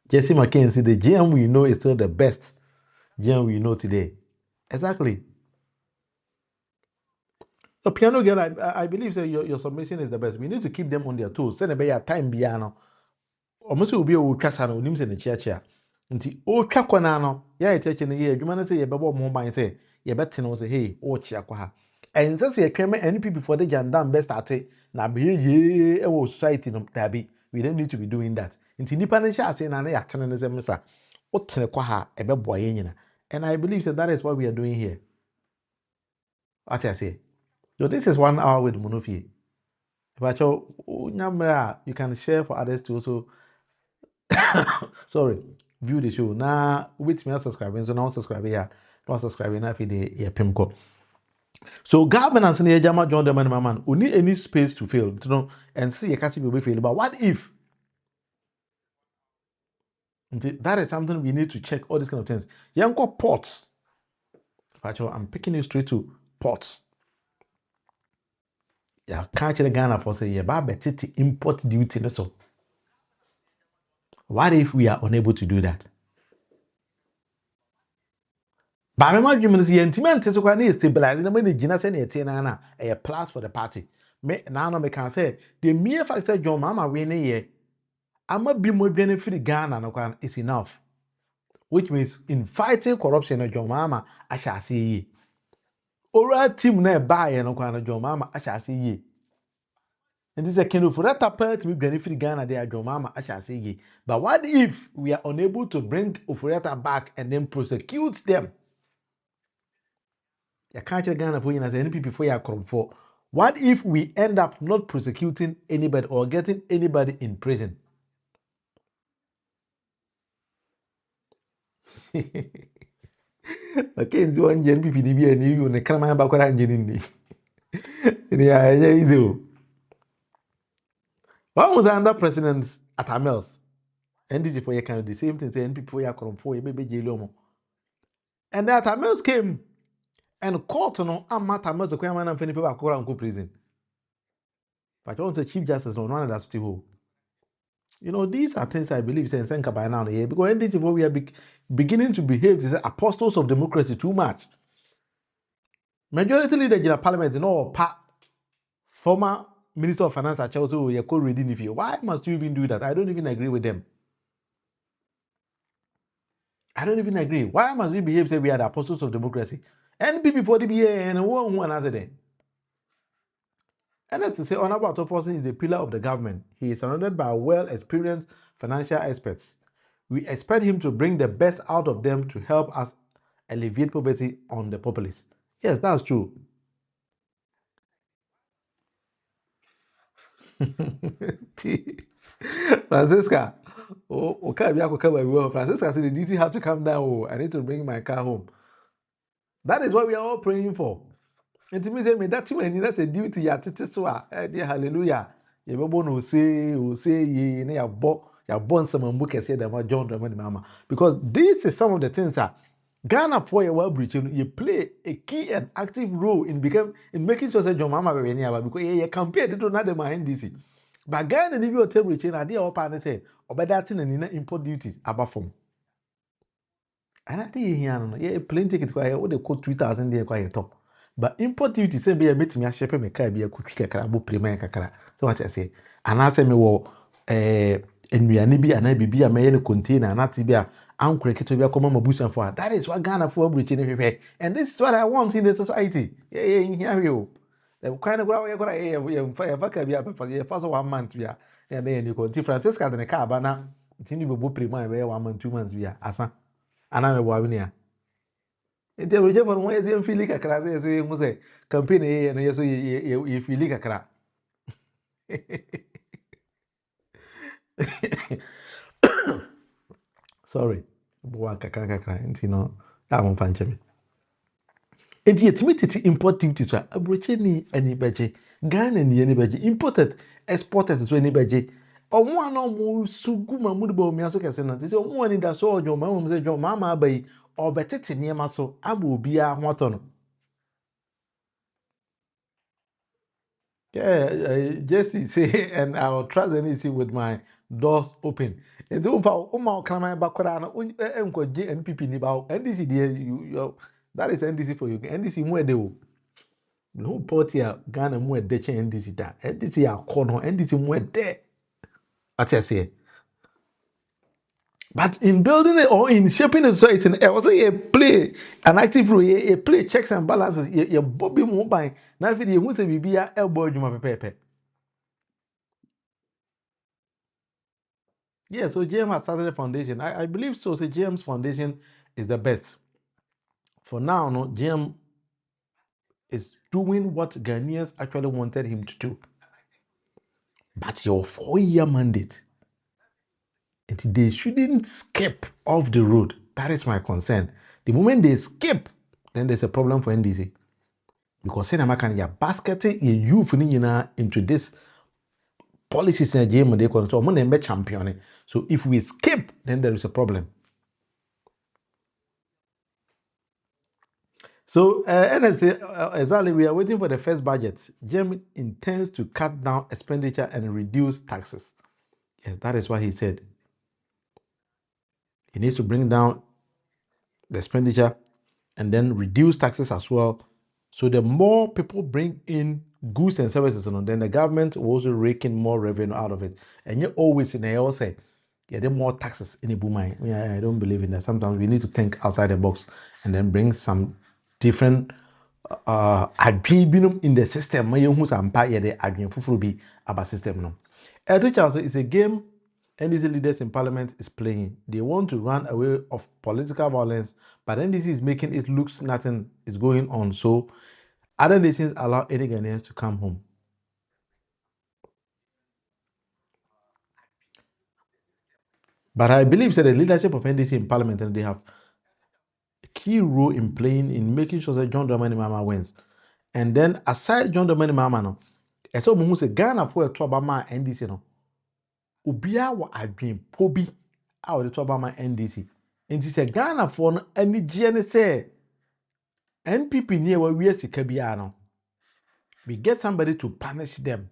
Jesse Mackenzie, the GM we know is still the best GM we know today. Exactly. The piano girl, I believe so your submission is the best. We need to keep them on their toes. Send a time piano. Almost will be a casano, nims in the church. Nti o twa kwana no ya eteche ne ye adwuma no se ye bebo mo ban se ye bete no se hey o chia kwa ha ense se ye tweme NPP before the jandam best start na be ye e wo society no dabi we don't need to be doing that nti nipa ne sha ase na na ya tene ne se msa o tene kwa ha e bebo ye nyina and I believe that is what we are doing here. What I say, so this is 1 hour with Monofie. But you can share for others to also sorry, view the show. Now, with me subscribing, so now subscribe here. Not subscribing if you PIMCO. So governance in the Jama John the man, we need any space to fail, you know, and see a casi will fail. But what if? That is something we need to check. All these kind of things. Yanko ports. I'm picking you straight to ports. Yeah, catch the Ghana for say yeah, but import duty so. What if we are unable to do that? But my argument is the intimate so can stabilize the money Gina send a plus for the party. Now me can say the mere fact that John Mahama win here, I'ma be more benefit Ghana no is enough. Which means in fighting corruption John Mahama I shall see ye. Ora team na buy no John Mahama I shall see ye. And this is a kind of that apart to benefit Ghana there John Mahama I shall see ye. But what if we are unable to bring Ofurata back and then prosecute them? You can't check Ghana for you as NPP before you come for. What if we end up not prosecuting anybody or getting anybody in prison? Okay, so one NPP DB and you and come back and engineering. Yeah, easy. What was under President Atamels? NDC for you can do the same thing. Say NPP for you come for you, baby J Lomo. And that Atamels came. and court no amata mazo kwa man amfani people akora nko prison. But once the Chief Justice no one that's still. You know, these are things I believe say Senka by now here because this is what we are beginning to behave as apostles of democracy too much. Majority leader in parliament, former Minister of Finance at Chelsea, you're co-reading if you. Why must you even do that? I don't even agree with them. I don't even agree. Why must we behave say we are the apostles of democracy? And before the BA and one who another day. And as to say, Honorable Atoforson is the pillar of the government. He is surrounded by well-experienced financial experts. We expect him to bring the best out of them to help us alleviate poverty on the populace. Yes, that's true. Francisca, Francisca said the duty have to come down. Oh, I need to bring my car home. That is what we are all praying for. And to me, say, that when that's a duty, dear hallelujah. You no say, ye, ya born some book and say that John Dramani Mama. Because this is some of the things that Ghana for your well breaching, you play a key and active role in making sure that John Mama will be because you compare it to another NDC. But Ghana, if you tell breaching, I dear partner say, or by that thing and import duties above from. And I think here, plane ticket, what they call 3,000 there, quite top. But import duty say be a meet me a shepe me car be a quick kakra bo prema kakra. So what I say? And I say me wo nnuane bi ana bibi a me ne container and ati bi a ankreke to bi akoma mabusan for. That is what Ghana for bridge ni hwehwe. And this is what I want in the society. Yeah, here you. The kind of grow you go e fire vaka bi a for 1 month bi a. And then you continue Francisca de car bana. Tini be bo prema be 1 month 2 months bi a asa. Ana me bo awini a. Ente roje for one year feel like kakra say you say campaign and you so you feel like kakra. Sorry. Boa kakra enti no that one fanche me. Enti etimi import duties so abroche ni ani beje Ghana ni ani beje imported exporters so ani beje omo ana omo sugu mamudu ba omi aso kese na say omo ani da so ojo ma say John Mahama abai obetete niema so aba obi a hoto no. Yeah, Jesse say, and I'll trust NDC with my doors open. And don't for come back NPP ni ba NDC there you that is NDC for you. NDC mu de o. No party a Ghana mu de NDC da. NDC a corner NDC mu de. What I say. But in building it or in shaping the society, I was a play an active role, a play checks and balances. You Bobby Mobile. Now, if you want to be a elbow, you might pepe. Yeah, so GM has started a foundation. I believe so. So GM's foundation is the best. For now, no, GM is doing what Ghanaians actually wanted him to do. But your 4-year mandate, they shouldn't skip off the road. That is my concern. The moment they skip, then there's a problem for NDC. Because Senama can ya basket your youth into this policies in GM they control champion. So if we skip, then there is a problem. So, exactly, we are waiting for the first budget. GM intends to cut down expenditure and reduce taxes. Yes, that is what he said. He needs to bring down the expenditure and then reduce taxes as well. So the more people bring in goods and services, then the government will also rake in more revenue out of it. And you're always in a say, yeah, there are more taxes in a boom. I don't believe in that. Sometimes we need to think outside the box and then bring some different adwin in the system. My young who's empire the adwin fufuru bi about system no. Charles is a game NDC leaders in parliament is playing. They want to run away of political violence, but NDC is making it look nothing is going on. So other nations allow any Ghanaians to come home. But I believe that the leadership of NDC in parliament and they have a key role in playing in making sure that John Dramani Mahama wins. And then aside John Dramani Mahama, no, I saw Mumu say Ghana for a Trobama NDC no. Ubia wa adwin pobi a o de Trobama NDC. Nti say Ghana for no ani gye ne say NPP near where we are Sikabiano. We get somebody to punish them.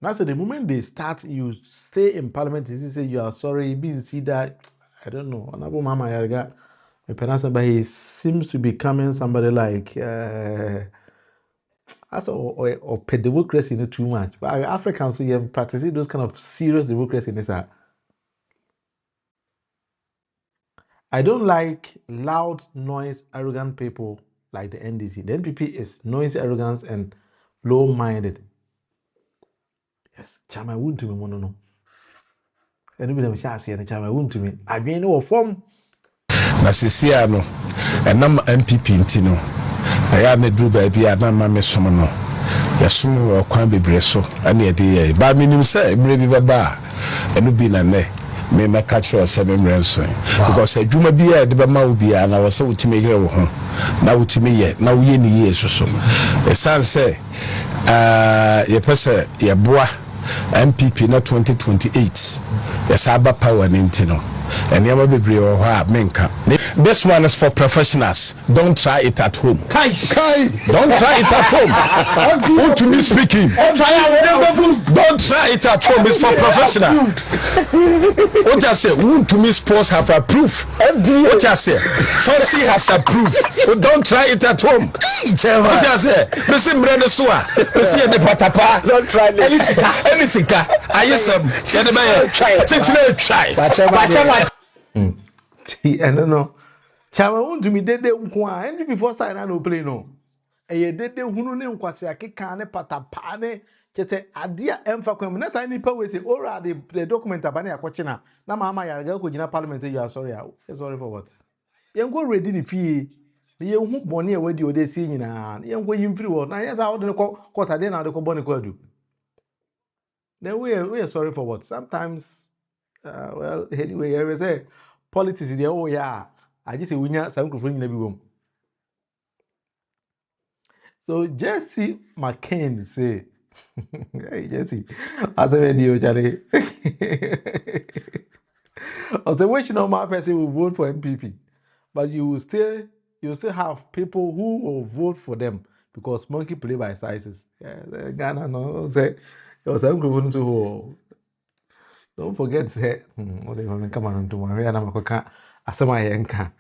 Now, so the moment they start, you stay in parliament, you say you are sorry, you didn't see that. I don't know. Honorable Mama Yarga, but he seems to be becoming somebody like as or democracy in too much. But Africans, so you practice those kind of serious democracy in this. I don't like loud, noise, arrogant people like the NDC. The NPP is noisy, arrogance, and low-minded. Yes, Chairman Wontumi mono. And even if I say Chairman Wontumi, I mean no form. Na sisia no enam MPP ntino aya me dru ba bia na ma me som no yasum okwan bebre so ane ede ye ba minim se emre bi baba enu bi na ne me catch or seven ransom because adwuma bi e de ba ma obi a na wo se wutime yere wo ho na wutime ye na wo ye ni ye so e san se ye pese ye boa MPP na 2028 yesaba power ni ntino and never be brave or menka. This one is for professionals. Don't try it at home. Kai. Don't try it at home. Want to be speaking? Don't try it at home. It's for professionals. What I say? Want to me sports have approved. What I say? Fancy has approved. Don't try it at home. What I say? Listen, brother Sua. Listen, the patapa. Don't try this. Anything. I use some. Try. I don't know. Chairman Wontumi dede nkwa and before start na no play no. Eye dede hunu ne nkwase akeka ne patapa ne chese adia emfa kwam na say nipa we say already the document abane akoche na mama yarga ko gina parliament say you are sorry. Sorry for what? Yen go ready ni fie. Ye hu bone e wadi ode si nyina. Yen go yim free word. Na yes how de ko kota de na de ko bone ko adu. Then we are sorry for what? Sometimes well, anyway, I will say politics is the oh yeah. I just say we need some microphone in every room. So Jesse McCain say, hey Jesse, as a video, Charlie. I say which normal person will vote for NPP, but you will still have people who will vote for them because monkey play by sizes. Yeah, Ghana no say there some microphone to. Don't forget say what they want to come on to my and I'm a asema yenka.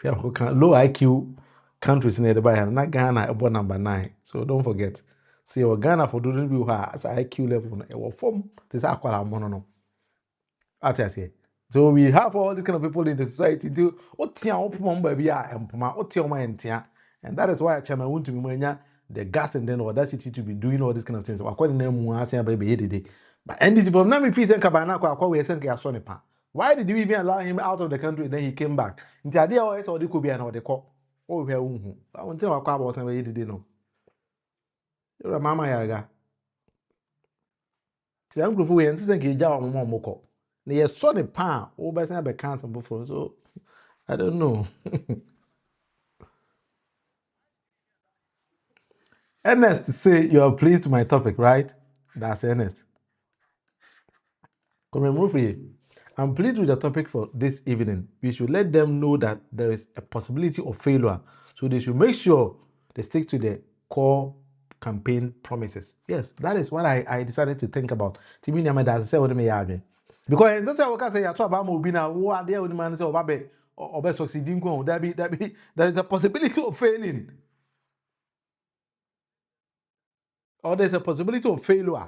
Low IQ countries in the Bible, not Ghana about number 9. So don't forget. See your Ghana for doing you as IQ level or form this aqua mono. So we have all these kind of people in the society do and that is why Chairman Wontumi the gas and then audacity to be doing all these kind of things. According to them, baby, but and this from Nami Fees and Kabana, why did you even allow him out of the country? Then he came back. The idea was or they could be another call. Oh, I want to tell my was and didn't know. You're a mama yaga. See, I'm going to insist on Jaw Momoko. They saw the pan over some cancer before, so I don't know. Ernest say you are pleased with my topic, right? That's Ernest. Come and move here. I'm pleased with the topic for this evening. We should let them know that there is a possibility of failure. So they should make sure they stick to the core campaign promises. Yes, that is what I decided to think about. Because that's what I say, I talk about Mobina, who are there with the man say, or best succeeding, there is a possibility of failing. Or there's a possibility of failure.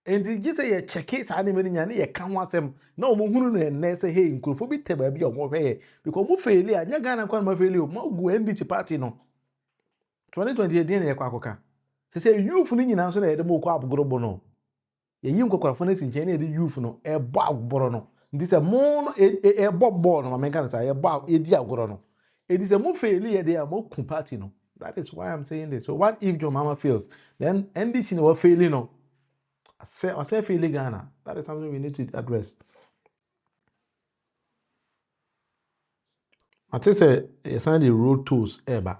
And you say a check case animating and you can't want them. No, Muhunu and say, hey, could for be table be on way because mu failure, and you're gonna come my failure, more go NDT party no. 2028 DNA Quacoca. Say, you for the answer at the Moquab Grobono. A young cocophonus in Jenny, the youth no, a bob borono. This a moon, a bob born, my mechanics, a bob, a dia gorono. It is a more failure, they are more compatino. That is why I'm saying this. So, what if John Mahama fails? Then NDC no failing no. I say failing Ghana. That is something we need to address. I just say it's not the road tools ever.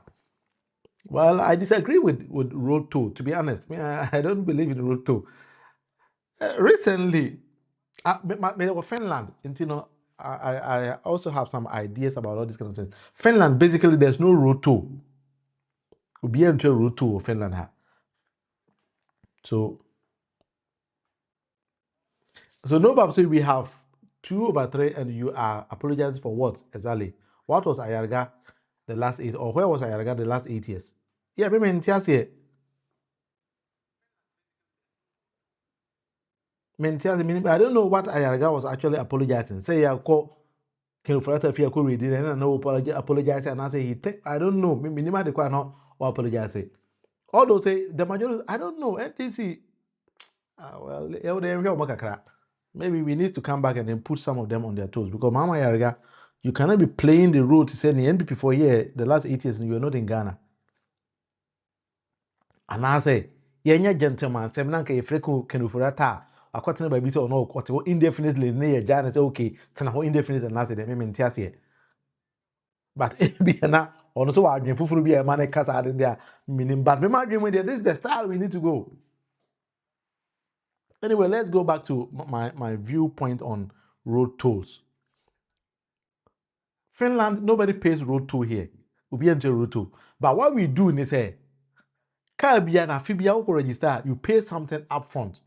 Well, I disagree with road tool. To be honest, I don't believe in road tool. Recently, me Finland. You know, I also have some ideas about all these kind of things. Finland, basically, there's no road toll. We'll be into a road toll of Finland. So no, Bob, we have 2/3, and you are apologizing for what exactly? What was Ayarga the last 8, or where was Ayarga the last 8 years? Yeah, I mean, I don't know what Ayarga was actually apologizing. Say, I call Kilfrata if you could read it, and I know apologize, and I say, I don't know. Minima the quite not or apologize. Although say the majority, I don't know. NTC, maybe we need to come back and then put some of them on their toes, because Mama Yarga, you cannot be playing the role to say the NPP for here the last 8 years and you are not in Ghana. And I say, yeah, gentleman, Seminanka, if Freku can ufurata, a cotton by bit or no, what indefinitely near Jan say, okay, Tana indefinite and I say, the moment but it be na also I dream for be a man cast out in there meaning, but me my dream with this is the style we need to go. Anyway, let's go back to my viewpoint on road tolls. Finland, nobody pays road toll here. We'll be into road toll. But what we do is say, Caribbean and Fibia register, you pay something up front.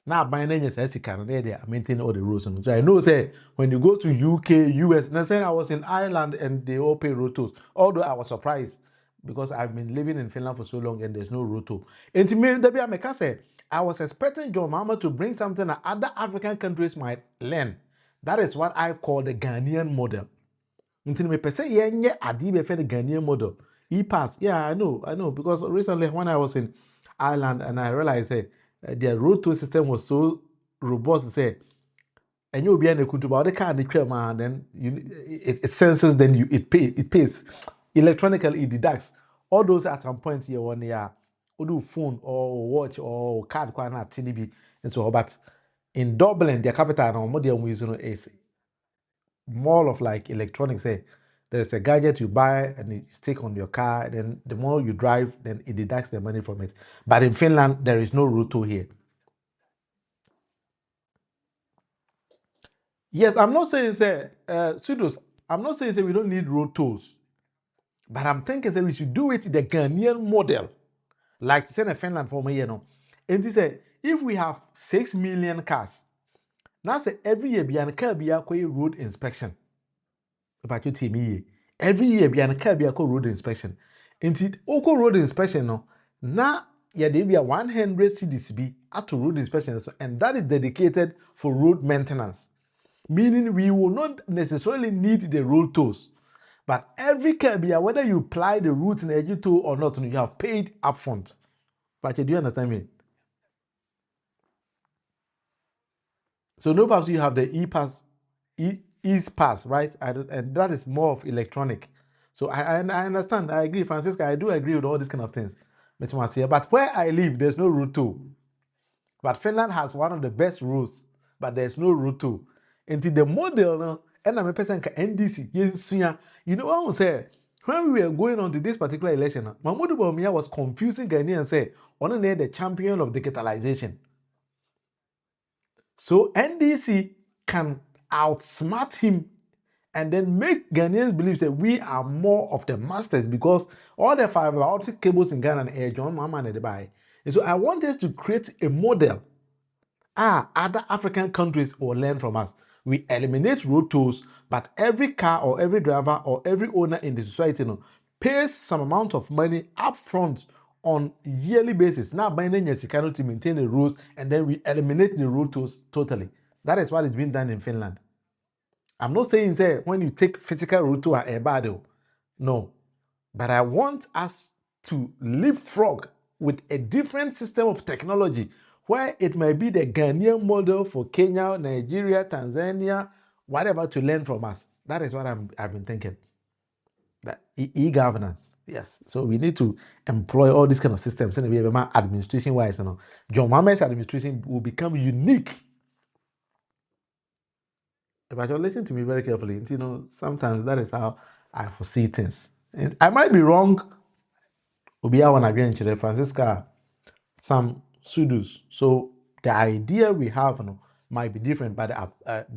Now, by then, yes, I can maintain all the rules. So I know, say, when you go to UK, US, and I said I was in Ireland and they all pay road tolls. Although I was surprised because I've been living in Finland for so long and there's no road toll. And to me, I was expecting John Mahama to bring something that other African countries might learn. That is what I call the Ghanaian model. Until me per se, yeah, Adibe the Ghanaian model. E-pass, yeah, I know, because recently when I was in Ireland and I realized, their road toll system was so robust, say, and you'll be in the country, but the car, then it senses, then it pays electronically, it deducts all those at some point here 1 year, or do phone or watch or card, TDB, and so on. But in Dublin, their capital, modern is more of like electronics. Say there's a gadget you buy and you stick on your car, then the more you drive, then it deducts the money from it. But in Finland, there is no road toll here. Yes, I'm not saying say Sudos, I'm not saying say we don't need road tolls, but I'm thinking say we should do it the Ghanaian model, like say in Finland for me, And they say if we have 6 million cars, now say every year be an car be a road inspection. About you tell me every year be an car be a road inspection. And oko road inspection no now there be a 100 CDCB at road inspection, and that is dedicated for road maintenance. Meaning we will not necessarily need the road tolls, but every car, whether you apply the route in the toll or not, you have paid upfront. But do you understand me? So no, perhaps you have the e-pass, e-pass, right? And that is more of electronic. So I understand. I agree, Francisca. I do agree with all these kind of things. But where I live, there's no road toll. But Finland has one of the best roads, but there's no road toll. Into the model, and I'm a person NDC. You know what I'm saying? When we were going on to this particular election, Mahmoud Bawumia was confusing Ghanaians and say, "On the champion of digitalization." So NDC can outsmart him and then make Ghanaians believe that we are more of the masters, because all the fiber optic cables in Ghana and John Mahama and Dubai. And so I want us to create a model. Other African countries will learn from us. We eliminate road tolls, but every car or every driver or every owner in the society pays some amount of money up front on yearly basis. Now, by then, yes, you cannot maintain the roads, and then we eliminate the road tolls totally. That is what is being done in Finland. I'm not saying say when you take physical road toll a bad, no, but I want us to leapfrog with a different system of technology, where it may be the Ghanaian model for Kenya, Nigeria, Tanzania, whatever, to learn from us. That is what I've been thinking. That e-governance, yes. So we need to employ all these kind of systems, and we have administration-wise, John Mahama's administration will become unique. But you listen to me very carefully. Sometimes that is how I foresee things. And I might be wrong. Obia wana again, Francisca, some Sudus. So the idea we have, might be different, but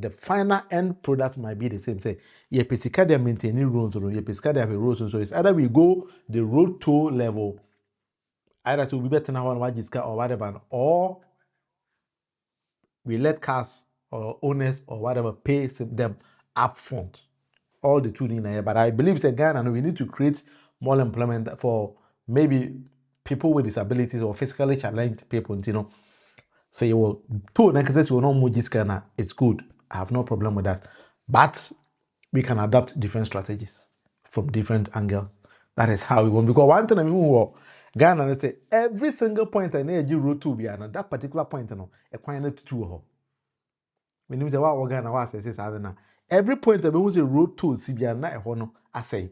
the final end product might be the same. Say, ye pesika they maintaining roads, or ye pesika they have a roads, so it's either we go the road toll level, either to be better now on Wajiska or whatever, or we let cars or owners or whatever pay them upfront. All the two in there, but I believe say Ghana, we need to create more employment for maybe people with disabilities or physically challenged people. You know, so you will two next will not move this Ghana. It's good. I have no problem with that, but we can adopt different strategies from different angles. That is how we want. Because one thing I mean, Ghana, let's say every single point I need you road to be and that particular point, you know, a quite two. When you say what Ghana was says every point that we use a road to Sibia na ehono I say.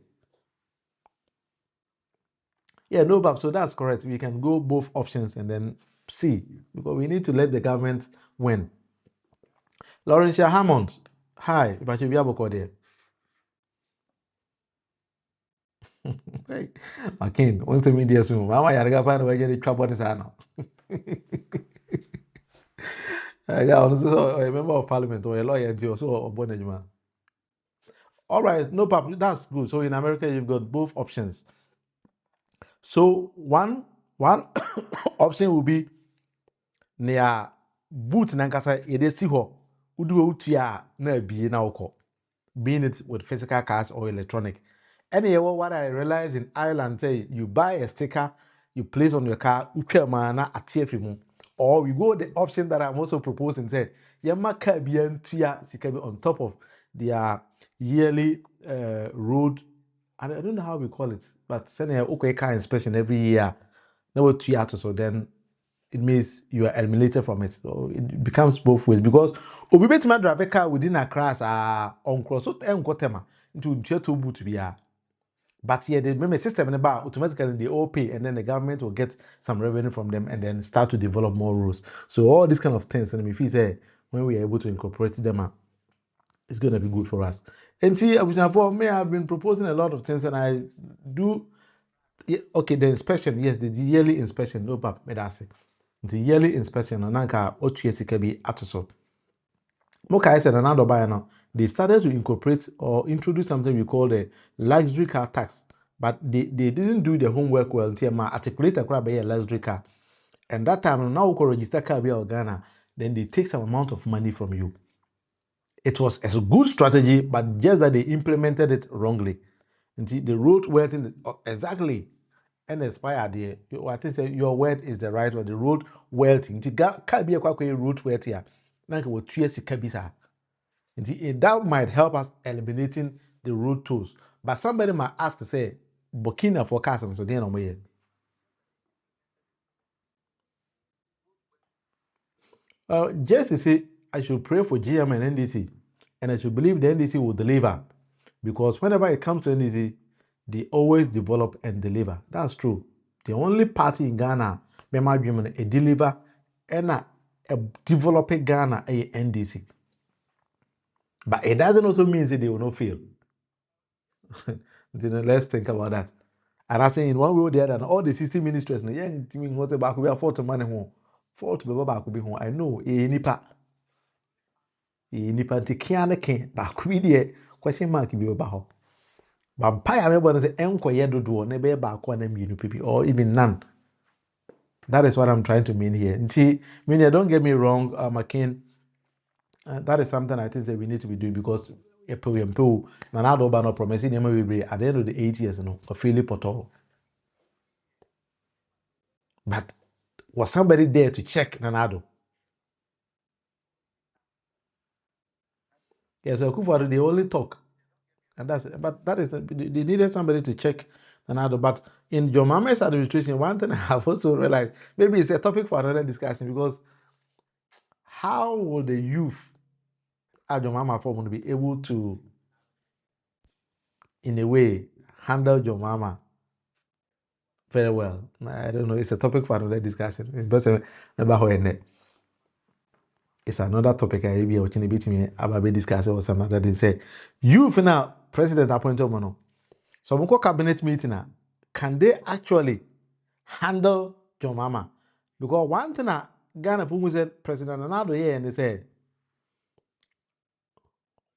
Yeah, no, Bob. So that's correct. We can go both options and then see because we need to let the government win. Laurentia Hammond, hi, but you be able to there. Hey, Makin, once a media soon. Mama, you got find a way to get trouble this now. I got also a member of parliament or a lawyer and also a bonnet. All right, no problem. That's good. So in America, you've got both options. So one option will be near boot nankasa yede si ho udu utua na abie na woko, being it with physical cars or electronic. Anyway, what I realized in Ireland, say you buy a sticker, you place on your car, na atiafimu, or we go the option that I'm also proposing, say yama car bien tua sikabi on top of their yearly road. And I don't know how we call it, but sending a okay car inspection every year. Now 2 years, so then it means you are eliminated from it. So it becomes both ways because we bet my drive a car within a class on cross so into two boot to be but yeah, the member system in the bar automatically they all pay and then the government will get some revenue from them and then start to develop more rules. So all these kind of things, and if you say when we are able to incorporate them, it's going to be good for us. And see, for me, I've been proposing a lot of things, and I do. Okay, the inspection, yes, the yearly inspection. No, but the yearly inspection. Nanka OTS can be atoso. Moka said another buyer now. They started to incorporate or introduce something we call the luxury car tax, but they didn't do the homework well until my articulate a crab a luxury car. And that time now we can register car via Ghana, then they take some amount of money from you. It was a good strategy, but just that they implemented it wrongly. And the road wording exactly and expired there. I think your word is the right one. The road wording. Can't be a road word here. Like what 2 years kabisa. That might help us eliminating the road tolls. But somebody might ask to say, Burkina for customers so then on Jesse say I should pray for GM and NDC, and I should believe the NDC will deliver, because whenever it comes to NDC, they always develop and deliver. That's true. The only party in Ghana, a deliver, and a developing Ghana a NDC. But it doesn't also mean that they will not fail. Let's think about that. And I say in one way or the other, all the 60 ministers, yeah, what about we are 40 money home, 40 back will be home. I know any part. Nipa nti kia ne ke ba ko bi de question mark bi oba ho ba mpaya me bo say enko ye dodo na be ba ko na mienu pipi or even none. That is what I'm trying to mean here. Nti mean, don't get me wrong, Makin, that is something I think that we need to be doing, because people na na do ba no promising them we at the end of the 8 years no or fairly portal. But was somebody there to check Nanado? Yes, so Kufuor, they only talk. And they needed somebody to check another. But in John Mahama's administration, one thing I have also realized, maybe it's a topic for another discussion, because how will the youth at John Mahama form be able to, in a way, handle John Mahama very well? I don't know. It's a topic for another discussion. It's another topic I be watching a bit me about discussing or some other thing. Say, youth now, president appointed mono. So we cabinet meeting now. Can they actually handle John Mahama? Because one thing Ghana people said President Addo here and they said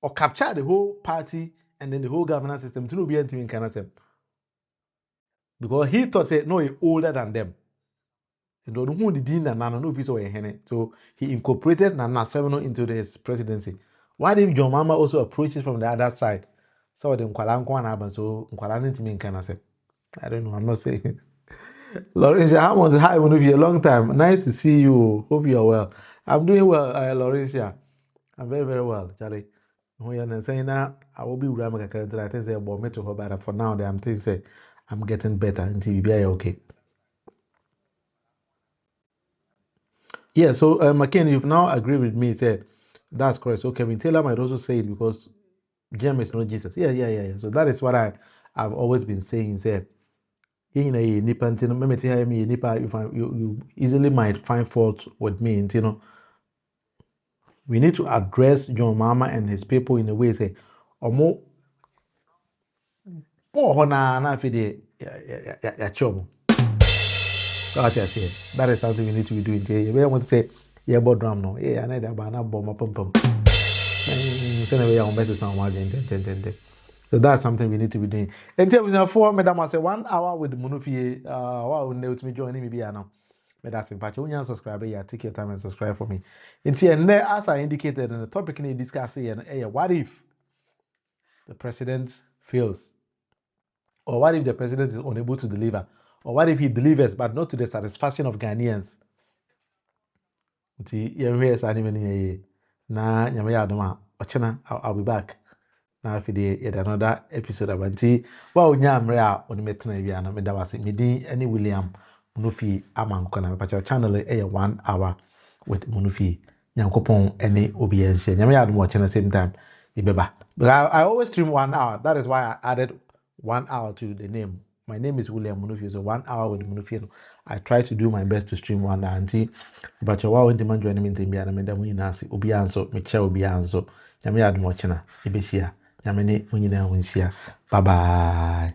or capture the whole party and then the whole governance system to be anything kind of because he thought say no, he older than them. And don't who the dean and Nana no visa or so he incorporated Nana Seven into his presidency. Why did John Mahama also approach it from the other side? So the Nkwala so Nkwala into kind of I don't know. I'm not saying. Laurentia, how much hi one of you a long time. Nice to see you. Hope you are well. I'm doing well, Laurentia. I'm very, very well, Charlie. When you're saying now, I will be Rama Kakar. I think say about me to her, but for now, I'm thinking I'm getting better until be okay. Yeah, so McKinney, you've now agreed with me. Said that's correct. So Kevin Taylor might also say it because James is not Jesus. Yeah. So that is what I've always been saying. Said you easily might find fault with me. We need to address John Mahama and his people in a way say, Omo, that is something we need to be doing. You want to say, yeah, but drum no, yeah, I need a banana bomb pum. So that's something we need to be doing. And tell me for Madam, I say 1 hour with Munufi. Wow, no, to me joining me now. But that's in fact, when you subscribe, yeah, take your time and subscribe for me. And as I indicated in the topic in discussing, what if the president fails? Or what if the president is unable to deliver? Or what if he delivers but not to the satisfaction of Ghanaians? I'll be back. Now if yet another episode of Anti. Well, Nyamrea on the Metna and Medawasi, Midi, any William Munufi Aman Kona, but your channel 1 hour with Munufi, Yankopon, any obedience. Nyamea watching at the same time. But I always stream 1 hour. That is why I added 1 hour to the name. My name is William Munufi, so 1 hour with Munufi. I try to do my best to stream 1 hour. But your wow into man joining me in Biana, Madam Winasi, Obianso, Michelle Obianso, Nyamea watching. Ibisia. Bye bye.